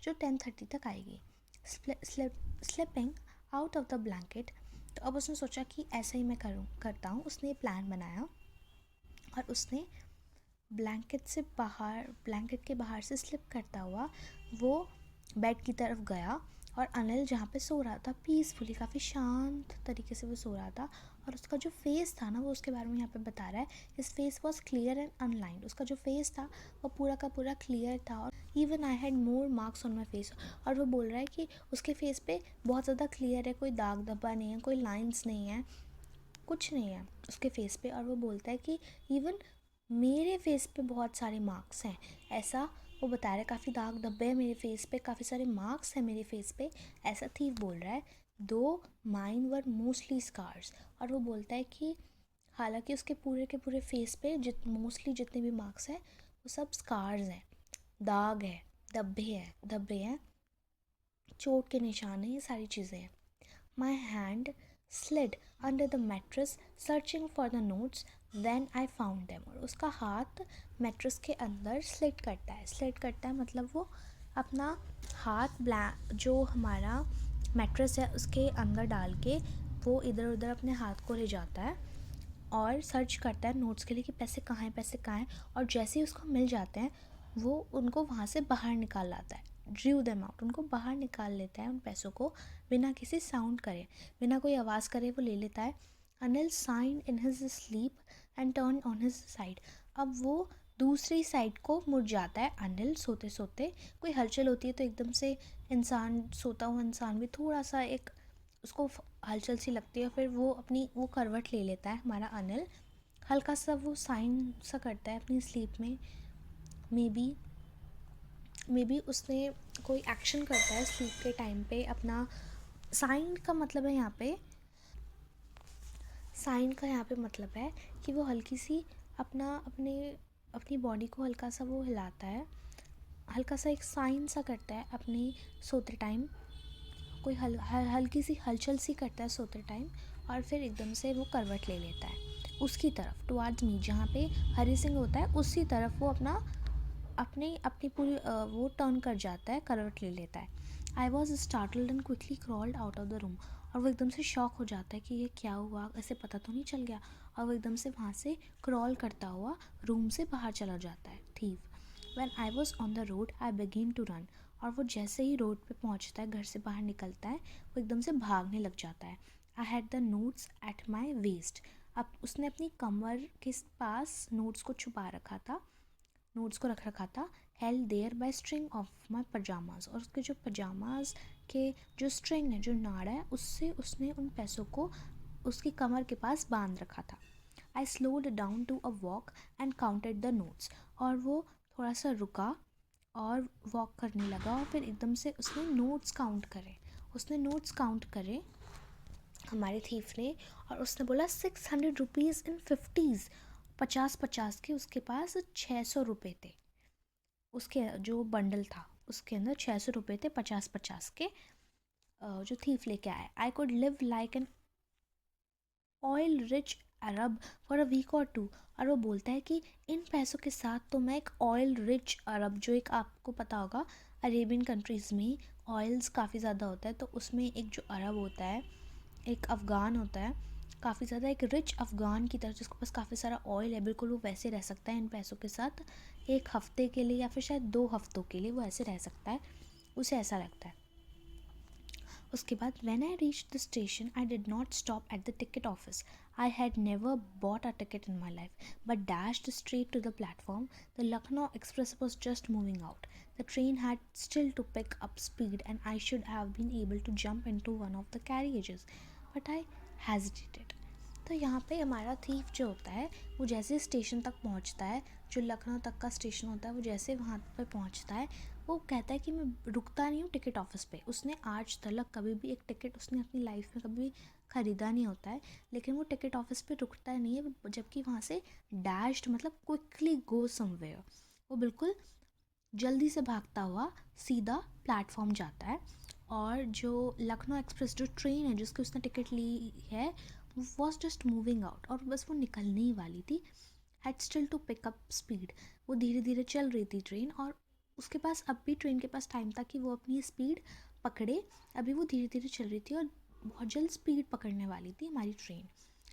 A: जो 10:30 तक आएगी। Slipping out of the blanket. तो अब उसने सोचा कि ऐसा ही मैं करता हूँ। उसने प्लान बनाया और उसने ब्लैंकेट के बाहर से स्लिप करता हुआ वो बेड की तरफ गया, और अनिल जहाँ पे सो रहा था पीसफुली, काफ़ी शांत तरीके से वो सो रहा था। और उसका जो फेस था ना, वो उसके बारे में यहाँ पे बता रहा है, his face was clear and unlined. उसका जो फेस था वो पूरा का पूरा क्लियर था, और even I had more marks on my face. और वो बोल रहा है कि उसके फेस पे बहुत ज़्यादा क्लियर है, कोई दाग धब्बा नहीं है, कोई लाइन्स नहीं है, कुछ नहीं है उसके फेस पे। और वो बोलता है कि इवन मेरे फेस पे बहुत सारे मार्क्स हैं, ऐसा वो बता रहा है। काफ़ी दाग धब्बे हैं मेरे फेस पे, काफ़ी सारे मार्क्स हैं मेरे फेस पे, ऐसा थीफ बोल रहा है। दो माइन वर मोस्टली स्कार्स। और वो बोलता है कि हालांकि उसके पूरे के पूरे फेस पे मोस्टली जितने भी मार्क्स हैं वो सब स्कार्स हैं, दाग है, धब्बे हैं, चोट के निशान हैं, ये सारी चीज़ें हैं। My hand slid under the mattress searching for the notes, then I found them। और उसका हाथ मैट्रेस के अंदर स्लिट करता है मतलब वो अपना हाथ जो हमारा मैट्रेस है उसके अंदर डाल के वो इधर उधर अपने हाथ को ले जाता है, और सर्च करता है नोट्स के लिए कि पैसे कहाँ हैं, पैसे कहाँ हैं, और जैसे ही उसको मिल जाते हैं वो उनको वहाँ से बाहर निकाल लाता है, ड्रीव देम आउट, उनको बाहर निकाल लेता है उन पैसों को, बिना किसी साउंड करे, बिना कोई आवाज़ करे वो ले लेता है. Anil sighed in his sleep and turn on his side. अब वो दूसरी साइड को मुड़ जाता है अनिल सोते सोते. कोई हलचल होती है तो एकदम से इंसान, सोता हुआ इंसान भी थोड़ा सा एक उसको हलचल सी लगती है, फिर वो अपनी वो करवट ले लेता है हमारा अनिल. हल्का सा वो साइन सा करता है अपनी स्लीप में. मे बी उसने कोई एक्शन करता है स्लीप के टाइम पे अपना. साइन का मतलब है यहाँ पे, साइन का यहाँ पे मतलब है कि वो हल्की सी अपनी बॉडी को हल्का सा वो हिलाता है, हल्का सा एक साइन सा करता है अपनी सोते टाइम. कोई हल्की सी हलचल सी करता है सोते टाइम, और फिर एकदम से वो करवट ले लेता है उसकी तरफ, टुवार्ड्स मी, जहाँ पे हरी सिंह होता है उसी तरफ वो अपनी अपनी पूरी वो टर्न कर जाता है, करवट ले लेता है. I was startled and quickly crawled out of the room. और वो एकदम से शॉक हो जाता है कि ये क्या हुआ, ऐसे पता तो नहीं चल गया, और वो एकदम से वहाँ से क्रॉल करता हुआ रूम से बाहर चला जाता है thief. When I was on the road I begin to run. और वो जैसे ही रोड पे पहुँचता है, घर से बाहर निकलता है, वो एकदम से भागने लग जाता है. I had the notes at my waste. अब उसने अपनी कमर के पास नोट्स को छुपा रखा था, नोट्स को रख रखा था, held there by string of my pyjamas. और उसके जो पजामाज के जो स्ट्रिंग है, जो नाड़ है, उससे उसने उन पैसों को उसकी कमर के पास बांध रखा था. I slowed down to a walk and counted the notes. और वो थोड़ा सा रुका और वॉक करने लगा, और फिर एकदम से उसने नोट्स काउंट करे. उसने नोट्स काउंट करे हमारे थीफ ने, और उसने बोला 600 रुपीज़ इन 50s. 50 के उसके पास 600 रुपये थे. उसके जो बंडल था उसके अंदर 600 रुपये थे, 50 के, जो थीफ लेके आया. I could live like an oil rich Arab for a week or two. और वो बोलता है कि इन पैसों के साथ तो मैं एक ऑयल रिच अरब, जो एक आपको पता होगा अरेबियन कंट्रीज़ में ऑयल्स काफ़ी ज़्यादा होता है, तो उसमें एक जो अरब होता है, एक अफ़गान होता है काफ़ी ज़्यादा, एक रिच अफ़गान की तरह जिसके पास काफ़ी सारा ऑयल है, बिल्कुल वो वैसे रह सकता है इन पैसों के साथ. एक हफ़्ते के लिए या फिर शायद 2 हफ्तों के लिए वो ऐसे रह सकता है, उसे ऐसा लगता है. उसके बाद when I reach the station I did not stop at the ticket office. I had never bought a ticket in my life but dashed straight to the platform. The Lucknow Express was just moving out. The train had still to pick up speed and I should have been able to jump into one of the carriages, but I hesitated. तो यहाँ पे हमारा थीफ जो होता है वो जैसे स्टेशन तक पहुँचता है, जो लखनऊ तक का स्टेशन होता है, वो जैसे वहाँ पे पहुँचता है वो कहता है कि मैं रुकता नहीं हूँ टिकट ऑफिस पे. उसने आज तक कभी भी एक टिकट उसने अपनी लाइफ में कभी ख़रीदा नहीं होता है, लेकिन वो टिकट ऑफिस पे रुकता नहीं है, जबकि वहाँ से डैश्ड मतलब क्विकली गो समवेयर, वो बिल्कुल जल्दी से भागता हुआ सीधा प्लेटफॉर्म जाता है. और जो लखनऊ एक्सप्रेस जो ट्रेन है जिसकी उसने टिकट ली है, वॉज जस्ट मूविंग आउट, और बस वो निकलने ही वाली थी. Had still to pick up speed. वो धीरे धीरे चल रही थी ट्रेन, और उसके पास अब भी ट्रेन के पास टाइम था कि वो अपनी स्पीड पकड़े. अभी वो धीरे धीरे चल रही थी और बहुत जल्द स्पीड पकड़ने वाली थी हमारी train.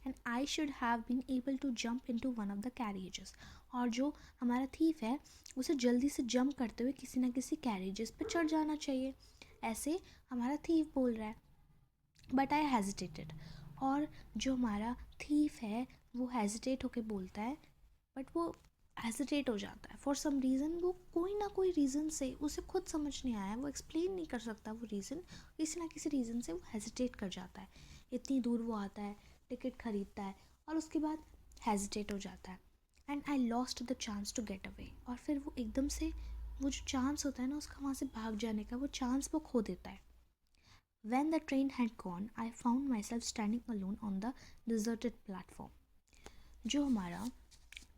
A: And I should have been able to jump into one of the carriages. और जो हमारा थीफ है उसे जल्दी से जंप करते हुए किसी ना किसी कैरेजेस पे चढ़ जाना चाहिए, ऐसे हमारा थीफ बोल रहा है. But I hesitated. और जो हमारा थीफ है वो हेजिटेट होके बोलता है, बट वो हेजिटेट हो जाता है फॉर सम रीज़न. वो कोई ना कोई रीज़न से उसे खुद समझ नहीं आया, वो एक्सप्लेन नहीं कर सकता वो रीज़न, किसी ना किसी रीज़न से वो हेजिटेट कर जाता है. इतनी दूर वो आता है, टिकट ख़रीदता है, और उसके बाद हेजिटेट हो जाता है. And I lost the chance to get away. और फिर वो एकदम से वो जो चांस होता है ना उसका वहाँ से भाग जाने का, वो चांस वो खो देता है. When the train had gone, I found myself standing alone on the deserted platform. जो हमारा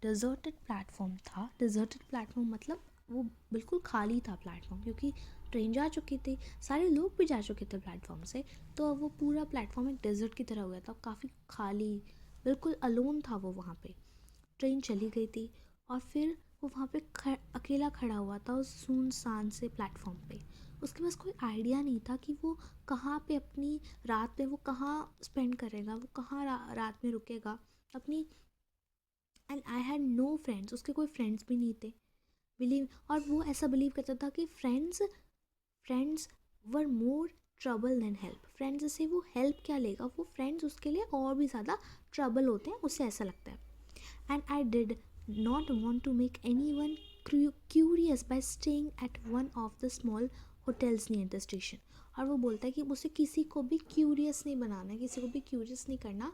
A: deserted platform था, deserted platform मतलब वो बिल्कुल खाली था प्लेटफॉर्म, क्योंकि ट्रेन जा चुकी थी, सारे लोग भी जा चुके थे प्लेटफॉर्म से, तो अब वो पूरा प्लेटफॉर्म एक डेजर्ट की तरह हो गया था, काफ़ी खाली, बिल्कुल अलोन था वो वहाँ पे. ट्रेन चली गई थी और फिर वो वहाँ पे अकेला खड़ा हुआ था उस सुनसान से प्लेटफॉर्म पे. उसके पास कोई आइडिया नहीं था कि वो कहाँ पे अपनी रात में वो कहाँ स्पेंड करेगा, वो कहाँ रात में रुकेगा. अपनी, and I had no friends, उसके कोई फ्रेंड्स भी नहीं थे, बिलीव। और वो ऐसा बिलीव करता था कि friends were more trouble than help. Friends से वो हेल्प क्या लेगा, वो फ्रेंड्स उसके लिए और भी ज़्यादा ट्रबल होते हैं, उससे ऐसा लगता है। And I did not want to make anyone curious by staying at one of the small hotels near the station. और वो बोलता है कि उसे किसी को भी क्यूरियस नहीं बनाना है, किसी को भी क्यूरियस नहीं करना,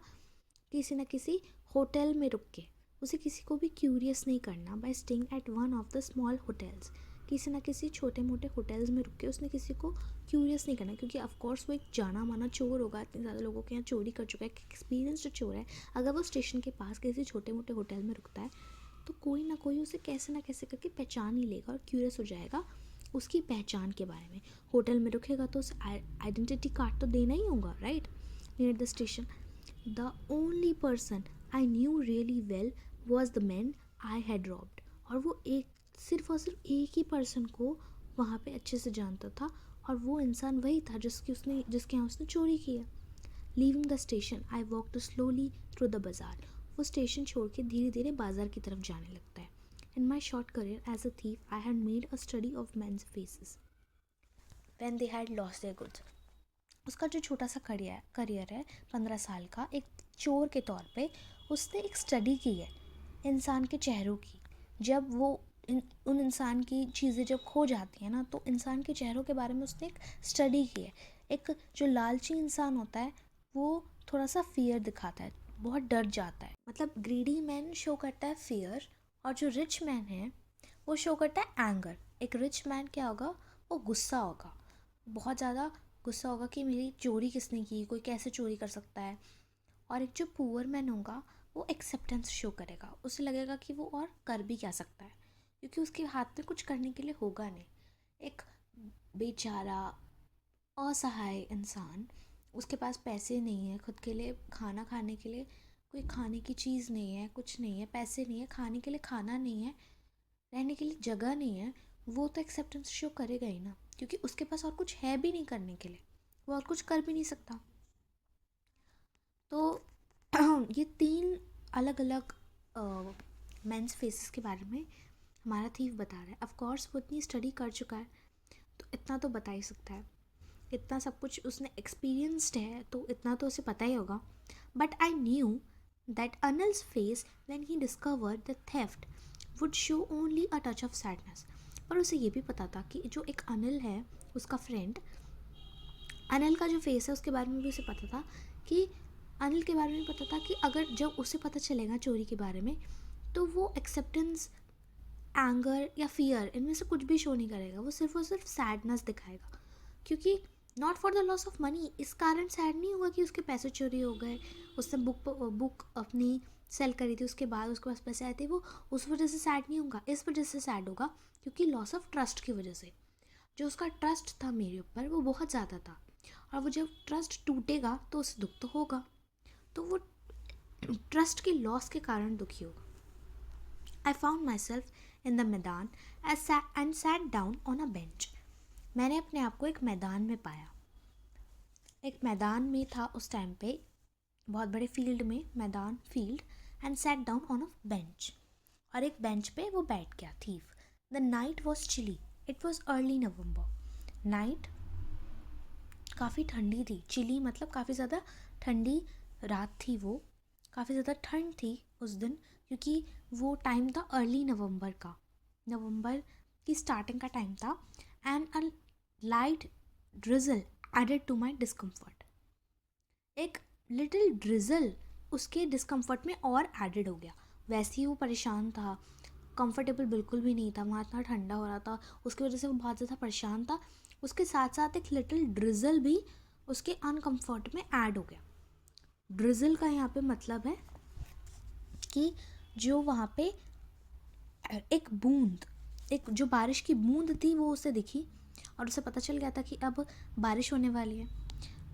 A: किसी न किसी होटल में रुक के उसे किसी को भी क्यूरियस नहीं करना bye staying at one of the small hotels. किसी ना किसी छोटे मोटे होटल्स में रुक के उसने किसी को क्यूरियस नहीं करना, क्योंकि ऑफ कोर्स वो एक जाना माना चोर होगा, इतने ज़्यादा लोगों के यहाँ चोरी कर चुका है, एक्सपीरियंस्ड चोर है। अगर वो स्टेशन के पास किसी छोटे मोटे होटल में रुकता है तो कोई ना कोई उसे कैसे ना कैसे करके पहचान ही लेगा और क्यूरियस हो जाएगा उसकी पहचान के बारे में। होटल में रुकेगा तो उसे आइडेंटिटी कार्ड तो देना ही होगा, right, near the station. The only person I knew really well was the man I had robbed. और वो सिर्फ एक ही पर्सन को वहाँ पे अच्छे से जानता था, और वो इंसान वही था जिसके यहाँ उसने चोरी की है। Leaving the station I walked slowly through the बाज़ार। वो स्टेशन छोड़ के धीरे धीरे बाजार की तरफ जाने लगता है। In my short career as a thief I had made a study of men's faces when they had lost their goods. उसका जो छोटा सा करियर है 15 साल का, एक चोर के तौर पे उसने एक स्टडी की है इंसान के चेहरों की। जब वो उन इंसान की चीज़ें जब खो जाती हैं ना, तो इंसान के चेहरों के बारे में उसने एक स्टडी की है। एक जो लालची इंसान होता है वो थोड़ा सा फियर दिखाता है, बहुत डर जाता है, मतलब ग्रीडी मैन शो करता है फियर, और जो रिच मैन है वो शो करता है एंगर। एक रिच मैन क्या होगा, वो गुस्सा होगा, बहुत ज़्यादा गुस्सा होगा कि मेरी चोरी किसने की, कोई कैसे चोरी कर सकता है। और एक जो पुअर मैन होगा वो एक्सेप्टेंस शो करेगा, उसे लगेगा कि वो और कर भी क्या सकता है, क्योंकि उसके हाथ में कुछ करने के लिए होगा नहीं। एक बेचारा असहाय इंसान, उसके पास पैसे नहीं है खुद के लिए खाना खाने के लिए, कोई खाने की चीज़ नहीं है, कुछ नहीं है, पैसे नहीं है खाने के लिए, खाना नहीं है, रहने के लिए जगह नहीं है, वो तो एक्सेप्टेंस शो करेगा ही ना, क्योंकि उसके पास और कुछ है भी नहीं करने के लिए, वो और कुछ कर भी नहीं सकता। तो ये 3 अलग अलग मेंस फेसेस के बारे में हमारा थीफ बता रहा है। ऑफ कोर्स वो इतनी स्टडी कर चुका है तो इतना तो बता ही सकता है, इतना सब कुछ उसने एक्सपीरियंस्ड है तो इतना तो उसे पता ही होगा। But I knew that Anil's face when he discovered the theft would show only a touch of sadness. पर उसे ये भी पता था कि जो एक अनिल है उसका फ्रेंड, अनिल का जो फेस है उसके बारे में भी उसे पता था कि अनिल के बारे में पता था कि अगर जब उसे पता चलेगा चोरी के बारे में तो वो एक्सेप्टेंस, एंगर या फियर इनमें से कुछ भी शो नहीं करेगा, वो सिर्फ और सिर्फ सैडनेस दिखाएगा। क्योंकि not for the loss of money, इस कारण सैड नहीं होगा कि उसके पैसे चोरी हो गए, उसने बुक अपनी सेल करी थी उसके बाद उसके पास पैसे आए थे, वो उस वजह से सैड नहीं होगा, इस वजह से सैड होगा क्योंकि लॉस ऑफ ट्रस्ट की वजह से। जो उसका ट्रस्ट था मेरे ऊपर वो बहुत ज़्यादा था, और वो जब ट्रस्ट टूटेगा तो उसे दुख तो होगा, तो वो ट्रस्ट के लॉस के कारण दुखी होगा। I found myself in the maidan and sat down on a bench. मैंने अपने आप को एक मैदान में पाया, एक मैदान में था उस टाइम पे, बहुत बड़े फील्ड में, मैदान field, and sat down on a bench, और एक बेंच पे वो बैठ गया thief. The night was chilly, it was early November. नाइट काफ़ी ठंडी थी, चिली मतलब काफ़ी ज़्यादा ठंडी रात थी, वो काफ़ी ज़्यादा ठंड थी उस दिन, क्योंकि वो टाइम था अर्ली नवंबर का, नवंबर की स्टार्टिंग का टाइम था। And a light drizzle added to my discomfort. एक लिटिल ड्रिजल उसके डिस्कम्फर्ट में और एडेड हो गया। वैसे ही वो परेशान था, कंफर्टेबल बिल्कुल भी नहीं था, वहाँ इतना ठंडा हो रहा था, उसकी वजह से वो बहुत ज़्यादा परेशान था। उसके साथ साथ एक लिटिल ड्रिजल भी उसके अनकम्फर्ट में ऐड हो गया। ड्रिजल का यहाँ पे मतलब है कि जो वहाँ पे एक बूंद, एक जो बारिश की बूंद थी वो उसे दिखी, और उसे पता चल गया था कि अब बारिश होने वाली है।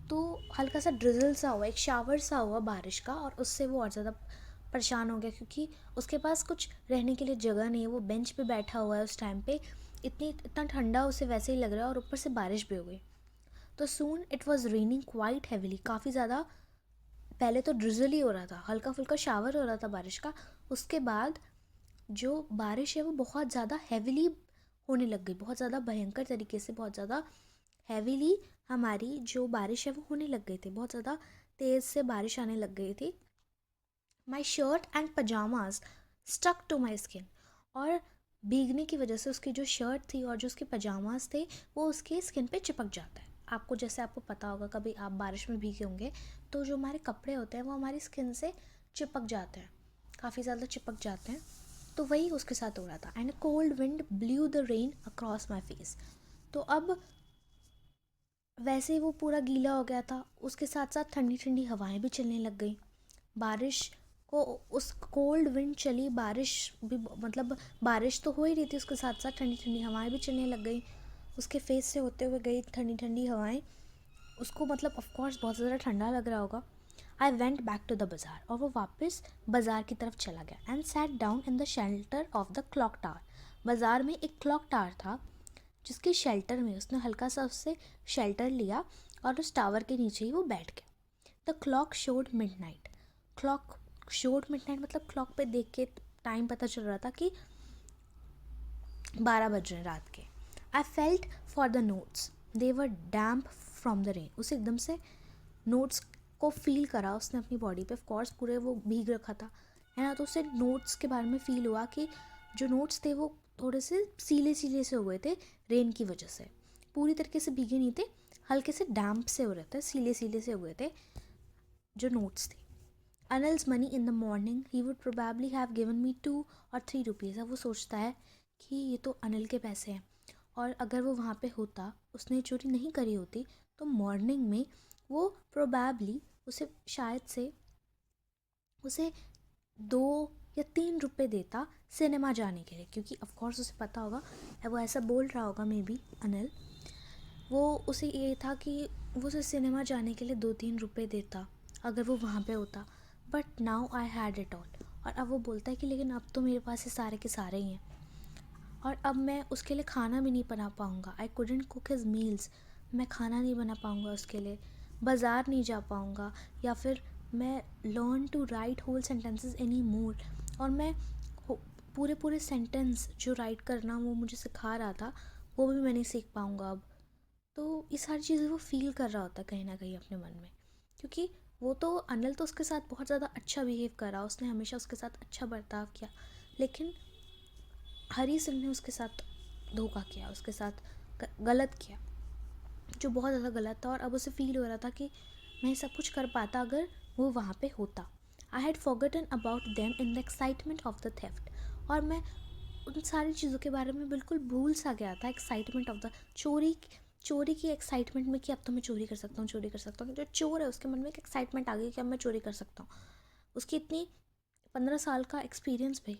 A: तो हल्का सा ड्रिजल सा हुआ, एक शावर सा हुआ बारिश का, और उससे वो और ज़्यादा परेशान हो गया क्योंकि उसके पास कुछ रहने के लिए जगह नहीं है, वो बेंच पे बैठा हुआ है उस टाइम पे, इतना ठंडा उसे वैसे ही लग रहा है, और ऊपर से बारिश भी हो गई। तो soon it was raining quite heavily, काफ़ी ज़्यादा पहले तो ड्रिजल ही हो रहा था, हल्का फुल्का शावर हो रहा था बारिश का। उसके बाद जो बारिश है वो बहुत ज़्यादा हैविली होने लग गई, बहुत ज़्यादा भयंकर तरीके से, बहुत ज़्यादा हैविली हमारी जो बारिश है वो होने लग गई थी, बहुत ज़्यादा तेज़ से बारिश आने लग गई थी। My shirt and pyjamas stuck to my skin, और भीगने की वजह से उसकी जो शर्ट थी और जो उसके पजामाज थे वो उसके स्किन पे चिपक जाता है। आपको जैसे आपको पता होगा, कभी आप बारिश में भीगे होंगे तो जो हमारे कपड़े होते हैं वो हमारी स्किन से चिपक जाते हैं, काफ़ी ज़्यादा चिपक जाते हैं। तो वही उसके साथ हो रहा था। And cold wind blue the rain across my face. तो अब वैसे ही वो पूरा गीला हो गया था, उसके साथ साथ ठंडी ठंडी हवाएं भी चलने लग गई। बारिश को उस कोल्ड विंड चली, बारिश भी मतलब बारिश तो हो ही रही थी, उसके साथ साथ ठंडी ठंडी हवाएं भी चलने लग गई। उसके फेस से होते हुए गई ठंडी ठंडी हवाएं, उसको मतलब ऑफकोर्स बहुत ज़्यादा ठंडा लग रहा होगा। I went back to the bazaar, और वो वापस बाज़ार की तरफ चला गया। And sat down in the shelter of the clock tower. बाज़ार में एक क्लॉक टावर था जिसके शेल्टर में उसने हल्का सा उससे शेल्टर लिया और उस टावर के नीचे ही वो बैठ गया। The clock showed midnight. Clock showed midnight मतलब क्लॉक पे देख के टाइम पता चल रहा था कि 12 बज रहे हैं रात के। I felt for the notes, they were damp from the rain. उसे एकदम से नोट्स को फील करा उसने अपनी बॉडी पे, ऑफकोर्स पूरे वो भीग रखा था, है ना। तो उसे नोट्स के बारे में फ़ील हुआ कि जो नोट्स थे वो थोड़े से सीले सीले से हो गए थे रेन की वजह से, पूरी तरीके से भीगे नहीं थे, हल्के से डैम्प से हो रहे थे, सीले सीले से हो गए थे जो नोट्स थे। Anil's money in the morning, he would probably have given me 2 और 3 रुपीज़। अब वो सोचता है कि ये तो अनिल के पैसे हैं, और अगर वो वहाँ पे होता, उसने चोरी नहीं करी होती, तो मॉर्निंग में वो प्रोबेबली उसे शायद से उसे 2 या 3 रुपए देता सिनेमा जाने के लिए, क्योंकि ऑफकोर्स उसे पता होगा, वो ऐसा बोल रहा होगा मे बी अनिल, वो उसे ये था कि वो उसे सिनेमा जाने के लिए 2-3 रुपए देता अगर वो वहाँ पे होता। But now I had it all. और अब वो बोलता है कि लेकिन अब तो मेरे पास ये सारे के सारे ही हैं, और अब मैं उसके लिए खाना भी नहीं बना पाऊँगा। I couldn't cook his meals, मैं खाना नहीं बना पाऊँगा उसके लिए, बाज़ार नहीं जा पाऊँगा, या फिर मैं learn to write whole sentences any more, और मैं पूरे पूरे सेंटेंस जो राइट करना वो मुझे सिखा रहा था वो भी मैं नहीं सीख पाऊँगा अब। तो ये सारी चीज़ें वो फील कर रहा होता कहीं ना कहीं अपने मन में, क्योंकि वो तो अनिल तो उसके साथ बहुत ज़्यादा अच्छा बिहेव करा, उसने हमेशा उसके साथ अच्छा बर्ताव किया, लेकिन हरी सिंह ने उसके साथ धोखा किया, उसके साथ गलत किया, जो बहुत ज़्यादा गलत था। और अब उसे फील हो रहा था कि मैं सब कुछ कर पाता अगर वो वहाँ पे होता। I had forgotten about them in the excitement of the theft, और मैं उन सारी चीज़ों के बारे में बिल्कुल भूल सा गया था एक्साइटमेंट ऑफ द चोरी की एक्साइटमेंट में, कि अब तो मैं चोरी कर सकता हूँ, चोरी कर सकता हूँ। जो चोर है उसके मन में एक एक्साइटमेंट आ गई कि अब मैं चोरी कर सकता हूँ। उसकी इतनी 15 साल का एक्सपीरियंस भी,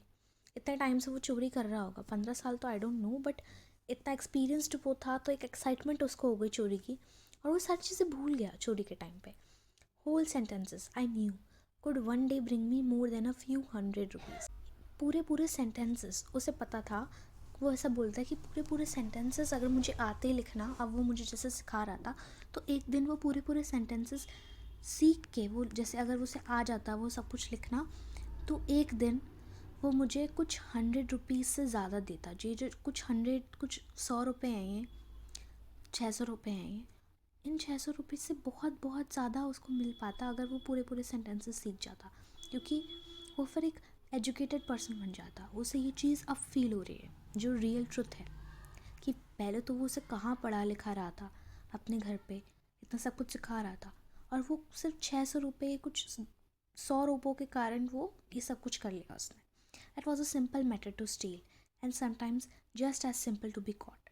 A: इतने टाइम से वो चोरी कर रहा होगा, 15 साल तो आई डोंट नो, बट इतना एक्सपीरियंस्ड वो था, तो एक एक्साइटमेंट उसको हो गई चोरी की, और वो सारी चीज़ें भूल गया चोरी के टाइम पे। Whole sentences I knew could one day bring me more than a few hundred rupees. पूरे पूरे सेंटेंसेस उसे पता था। वो ऐसा बोलता है कि पूरे पूरे सेंटेंसेस अगर मुझे आते लिखना, अब वो मुझे जैसे सिखा रहा था, तो एक दिन वो पूरे पूरे सेंटेंसेस सीख के, वो जैसे अगर उसे आ जाता वो सब कुछ लिखना, तो एक दिन वो मुझे कुछ 100 रुपीज़ से ज़्यादा देता। जी जो कुछ 100, कुछ 100 रुपये हैं, ये 600 रुपये हैं, ये इन 600 रुपये से बहुत बहुत ज़्यादा उसको मिल पाता अगर वो पूरे पूरे सेंटेंसेस सीख जाता, क्योंकि वो फिर एक एजुकेटेड पर्सन बन जाता। उसे ये चीज़ अब फील हो रही है, जो रियल ट्रुथ है, कि पहले तो वो उसे कहाँ पढ़ा लिखा रहा था, अपने घर पे इतना सब कुछ सिखा रहा था, और वो सिर्फ 600 रुपये, कुछ 100 रुपयों के कारण वो ये सब कुछ कर लिया उसने। It was a simple matter to steal, and sometimes just as simple to be caught.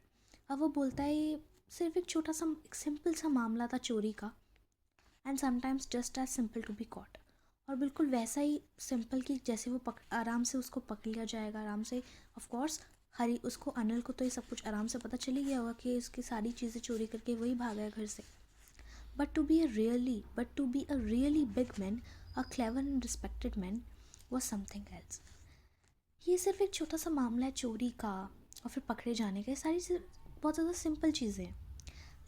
A: अब वो बोलता है ये सिर्फ एक छोटा सा, एक सिंपल सा मामला था चोरी का, and sometimes just as simple to be caught, और बिल्कुल वैसा ही सिंपल कि जैसे वो आराम से उसको पकड़ लिया जाएगा, आराम से। ऑफ कोर्स हरी उसको, अनिल को तो ये सब कुछ आराम से पता चल ही गया होगा कि इसकी सारी चीज़ें चोरी करके वही भागा है घर से। But to be a really big man, a clever and respected man, was something else. ये सिर्फ एक छोटा सा मामला है चोरी का और फिर पकड़े जाने का, ये सारी चीज़ बहुत ज़्यादा सिंपल चीज़ें हैं,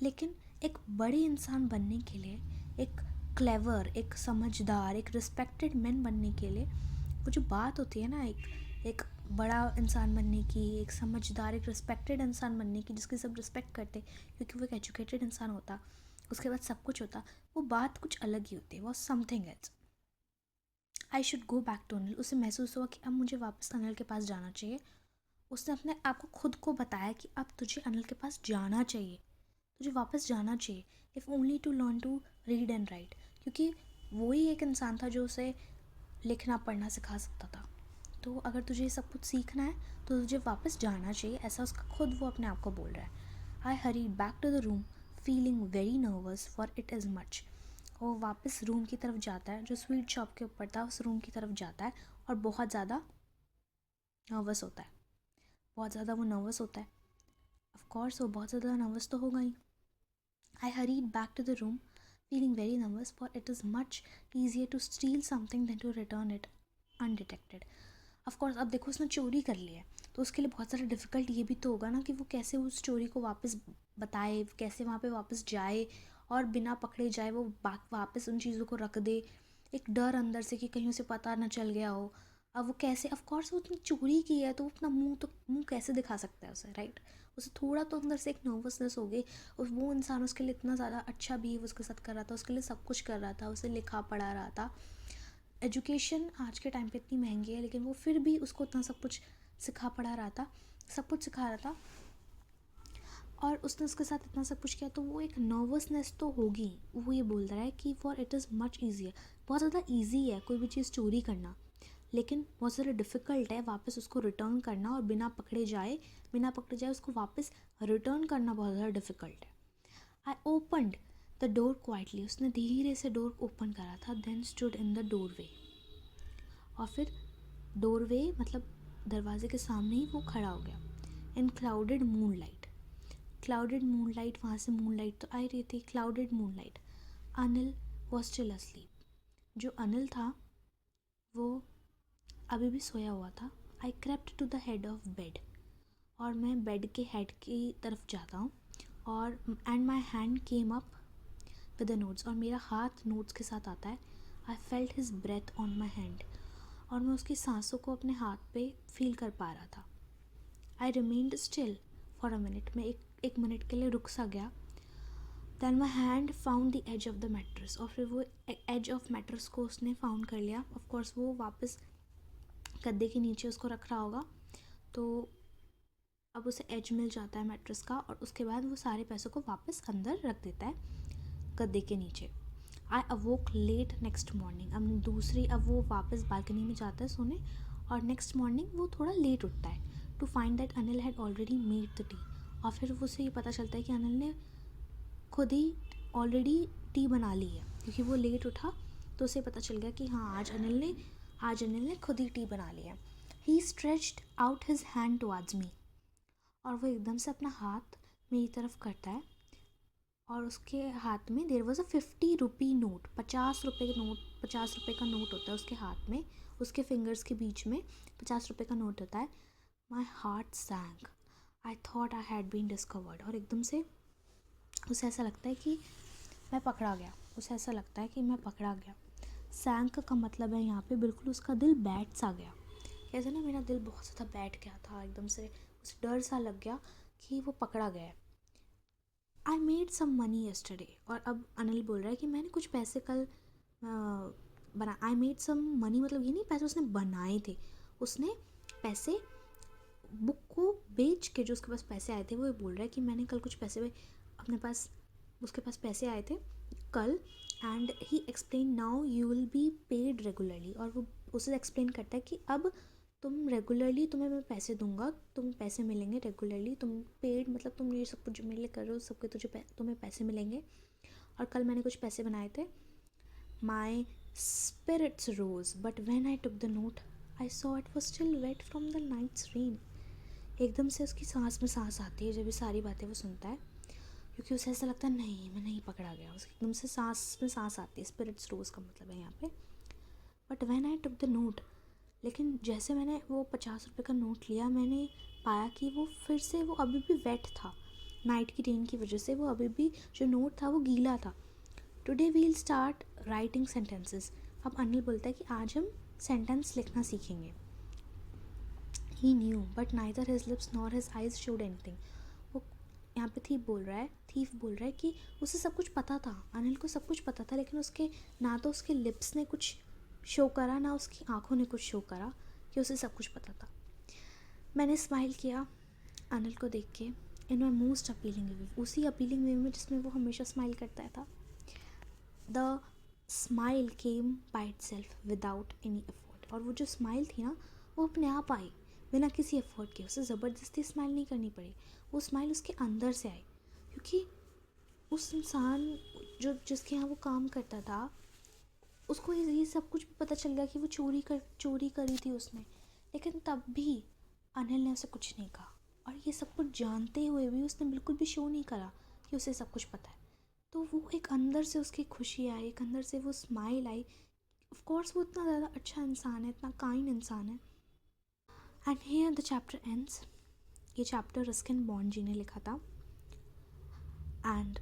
A: लेकिन एक बड़े इंसान बनने के लिए, एक क्लेवर, एक समझदार, एक रिस्पेक्टेड मैन बनने के लिए वो जो बात होती है ना, एक बड़ा इंसान बनने की, एक समझदार, एक रिस्पेक्टेड इंसान बनने की, जिसकी सब रिस्पेक्ट करते क्योंकि वो एक एजुकेटेड इंसान होता, उसके बाद सब कुछ होता, वो बात कुछ अलग ही होती है, वो something else. I should go back to Anil. उसे महसूस हुआ कि अब मुझे वापस अनिल के पास जाना चाहिए। उसने अपने आप को खुद को बताया कि अब तुझे अनिल के पास जाना चाहिए, तुझे वापस जाना चाहिए, if only to learn to read and write, क्योंकि वही एक इंसान था जो उसे लिखना पढ़ना सिखा सकता था। तो अगर तुझे सब कुछ सीखना है तो तुझे वापस जाना चाहिए, ऐसा उसका खुद वो अपने आप को बोल रहा है। I hurried back to the room feeling very nervous for it is much. वो वापस रूम की तरफ जाता है, जो स्वीट शॉप के ऊपर था उस रूम की तरफ जाता है और बहुत ज़्यादा नर्वस होता है, बहुत ज़्यादा वो नर्वस होता है। ऑफ कोर्स वो बहुत ज़्यादा नर्वस तो होगा ही। I hurried back to the room feeling very nervous, for it is much easier to steal something than to return it undetected. Of course अब देखो उसने चोरी कर लिया है तो उसके लिए बहुत ज़्यादा डिफ़िकल्ट ये भी तो होगा ना कि वो कैसे उस चोरी को वापस बताए, कैसे वहाँ पे वापस जाए और बिना पकड़े जाए वो वापस उन चीज़ों को रख दे। एक डर अंदर से कि कहीं उसे पता ना चल गया हो। अब वो कैसे, ऑफ कोर्स वो उसने चोरी की है तो वो अपना मुंह कैसे दिखा सकता है उसे, राइट। उसे थोड़ा तो अंदर से एक नर्वसनेस हो गई। वो इंसान उसके लिए इतना ज़्यादा अच्छा बिहेव उसके साथ कर रहा था, उसके लिए सब कुछ कर रहा था, उसे लिखा पढ़ा रहा था। एजुकेशन आज के टाइम पे इतनी महंगी है लेकिन वो फिर भी उसको इतना सब कुछ सिखा पढ़ा रहा था, सब कुछ सिखा रहा था और उसने उसके साथ इतना सब कुछ किया, तो वो एक नर्वसनेस तो होगी। वो ये बोल रहा है कि for it is much easier, बहुत ज़्यादा ईजी है कोई भी चीज़ चोरी करना, लेकिन बहुत ज़्यादा डिफ़िकल्ट है वापस उसको रिटर्न करना और बिना पकड़े जाए उसको वापस रिटर्न करना बहुत ज़्यादा डिफ़िकल्ट है। I opened the door quietly, उसने धीरे से डोर ओपन करा था, then stood in the doorway, और फिर डोरवे मतलब दरवाजे के सामने ही वो खड़ा हो गया। इन क्लाउडेड मून लाइट, वहाँ से मून लाइट तो आ रही थी, clouded moonlight. Anil was still asleep, जो अनिल था वो अभी भी सोया हुआ था। I crept to the head of bed, और मैं बेड के हेड की तरफ जाता हूँ और and my hand came up with the notes, और मेरा हाथ नोट्स के साथ आता है। I felt his breath on my hand, और मैं उसकी सांसों को अपने हाथ पे फील कर पा रहा था। I remained still for a minute, मैं एक मिनट के लिए रुक सा गया। Then my hand found the edge of the mattress, और फिर वो एज ऑफ मैट्रेस को उसने फाउंड कर लिया। ऑफकोर्स वो वापस गद्दे के नीचे उसको रख रहा होगा, तो अब उसे एज मिल जाता है मैट्रेस का, और उसके बाद वो सारे पैसों को वापस अंदर रख देता है गद्दे के नीचे। आई अवोक लेट नेक्स्ट मॉर्निंग, अब वो वापस बालकनी में जाता है सोने, और नेक्स्ट मॉर्निंग वो थोड़ा लेट उठता है to find that Anil had already made the tea, और फिर उसे ये पता चलता है कि अनिल ने खुद ही ऑलरेडी टी बना ली है, क्योंकि वो लेट उठा तो उसे पता चल गया कि हाँ आज अनिल ने खुद ही टी बना लिया। He stretched out his hand towards me, और वो एकदम से अपना हाथ मेरी तरफ करता है, और उसके हाथ में there was a 50 rupee note, 50 रुपये का नोट होता है उसके हाथ में, उसके फिंगर्स के बीच में 50 रुपये का नोट होता है। My heart sank, I thought I had been discovered, और एकदम से उसे ऐसा लगता है कि मैं पकड़ा गया। सैंक का मतलब है यहाँ पे बिल्कुल उसका दिल बैठ सा गया, कैसे ना मेरा दिल बहुत ज़्यादा बैठ गया था, एकदम से उसे डर सा लग गया कि वो पकड़ा गया है। I made some money yesterday, और अब अनिल बोल रहा है कि मैंने कुछ पैसे कल बना। आई मेड सम मनी मतलब ये नहीं पैसे उसने बनाए थे, उसने पैसे बुक को बेच के जो उसके पास पैसे आए थे, वो ये बोल रहा है कि मैंने कल कुछ पैसे अपने पास, उसके पास पैसे आए थे कल, and he explain now you will be paid regularly, और वो उसे एक्सप्लेन करता है कि अब तुम रेगुलरली, तुम्हें मैं पैसे दूंगा, तुम पैसे मिलेंगे रेगुलरली, तुम पेड मतलब तुम ये सब कुछ मेरे लिए कर रहे हो, सबके तुम्हें पैसे मिलेंगे, और कल मैंने कुछ पैसे बनाए थे। My spirits rose but when I took the note I saw it was still wet from the night's rain. एकदम से उसकी सांस में सांस आती है जब ये सारी बातें वो सुनता है, क्योंकि उसे ऐसा लगता है नहीं मैं नहीं पकड़ा गया, उसे एकदम से सांस में सांस आती है। स्पिरिट्स रोज का मतलब है यहाँ पे। But when I took the note, लेकिन जैसे मैंने वो 50 रुपये का नोट लिया, मैंने पाया कि वो फिर से वो अभी भी वेट था, नाइट की रेन की वजह से वो अभी भी जो नोट था वो गीला था। Today will start writing sentences. अब अनिल बोलता है कि आज हम सेंटेंस लिखना सीखेंगे। He knew but neither his lips nor his eyes showed anything. वो यहाँ पे थीफ बोल रहा है कि उसे सब कुछ पता था, अनिल को सब कुछ पता था, लेकिन उसके ना तो उसके लिप्स ने कुछ शो करा ना उसकी आंखों ने कुछ शो करा कि उसे सब कुछ पता था। मैंने स्माइल किया अनिल को देख के इन माई मोस्ट अपीलिंग वे, उसी अपीलिंग वे में जिसमें वो हमेशा स्माइल करता था। The smile came by itself without any effort. और वो जो स्माइल थी ना वो अपने आप आई बिना किसी एफर्ट के, उसे ज़बरदस्ती स्माइल नहीं करनी पड़ी, वो स्माइल उसके अंदर से आई। क्योंकि उस इंसान जो जिसके यहाँ वो काम करता था उसको ये सब कुछ पता चल गया कि वो चोरी करी थी उसने, लेकिन तब भी अनिल ने उसे कुछ नहीं कहा। और ये सब कुछ जानते हुए भी उसने बिल्कुल भी शो नहीं करा कि उसे सब कुछ पता है। तो वो एक अंदर से उसकी खुशी आई, एक अंदर से वो स्माइल आई। ऑफ कोर्स वो इतना ज़्यादा अच्छा इंसान है, इतना काइंड इंसान है। And here the chapter ends. ये चैप्टर रस्किन बॉन्ड जी ने लिखा था। And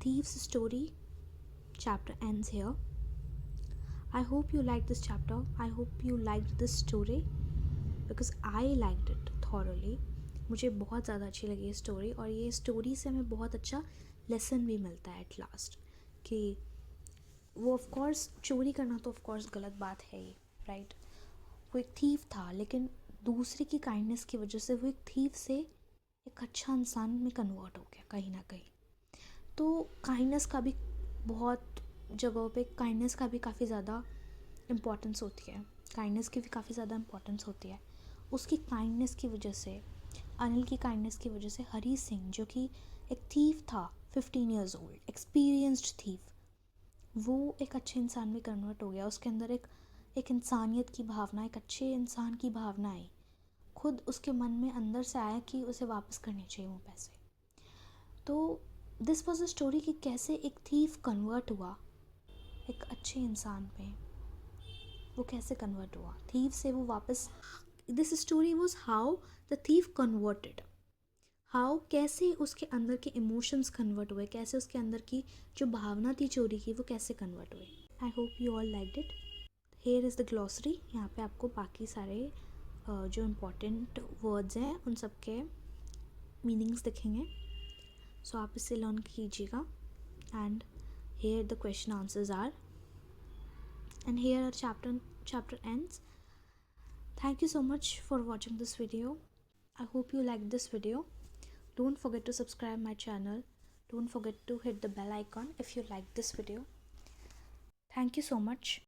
A: thieves story chapter ends here. I hope you liked this chapter. I hope you liked this story because I liked it thoroughly. मुझे बहुत ज़्यादा अच्छी लगी ये स्टोरी, और ये स्टोरी से हमें बहुत अच्छा लेसन भी मिलता है एट लास्ट कि वो ऑफ कोर्स चोरी करना तो ऑफ कोर्स गलत बात है ही, राइट। वो एक थीफ था, लेकिन दूसरे की काइंडनेस की वजह से वो एक थीफ से एक अच्छा इंसान में कन्वर्ट हो गया कहीं ना कहीं। तो काइंडनेस का भी बहुत जगहों पे काइंडनेस का भी काफ़ी ज़्यादा इम्पोर्टेंस होती है, काइंडनेस की भी काफ़ी ज़्यादा इम्पोर्टेंस होती है। उसकी काइंडनेस की वजह से, अनिल की काइंडनेस की वजह से हरी सिंह जो कि एक थीफ था 15 ईयर्स ओल्ड, एक्सपीरियंस्ड थीफ, वो एक अच्छे इंसान में कन्वर्ट हो गया। उसके अंदर एक इंसानियत की भावना, एक अच्छे इंसान की भावना आई। खुद उसके मन में अंदर से आया कि उसे वापस करने चाहिए वो पैसे। तो दिस वॉज अ स्टोरी कि कैसे एक थीफ कन्वर्ट हुआ एक अच्छे इंसान में, वो कैसे कन्वर्ट हुआ थीफ से वो वापस। This story was how the thief converted, how कैसे उसके अंदर के इमोशंस कन्वर्ट हुए, कैसे उसके अंदर की जो भावना थी चोरी की वो कैसे कन्वर्ट हुई। I hope you all liked it. Here is the glossary. यहाँ पे आपको बाकी सारे जो इम्पोर्टेंट वर्ड्स हैं उन सब के मीनिंग्स दिखेंगे, सो आप इसे लर्न कीजिएगा। And here the question answers are, and here our chapter ends. Thank you so much for watching this video. I hope you liked this video. Don't forget to subscribe my channel. Don't forget to hit the bell icon if you liked this video. Thank you so much.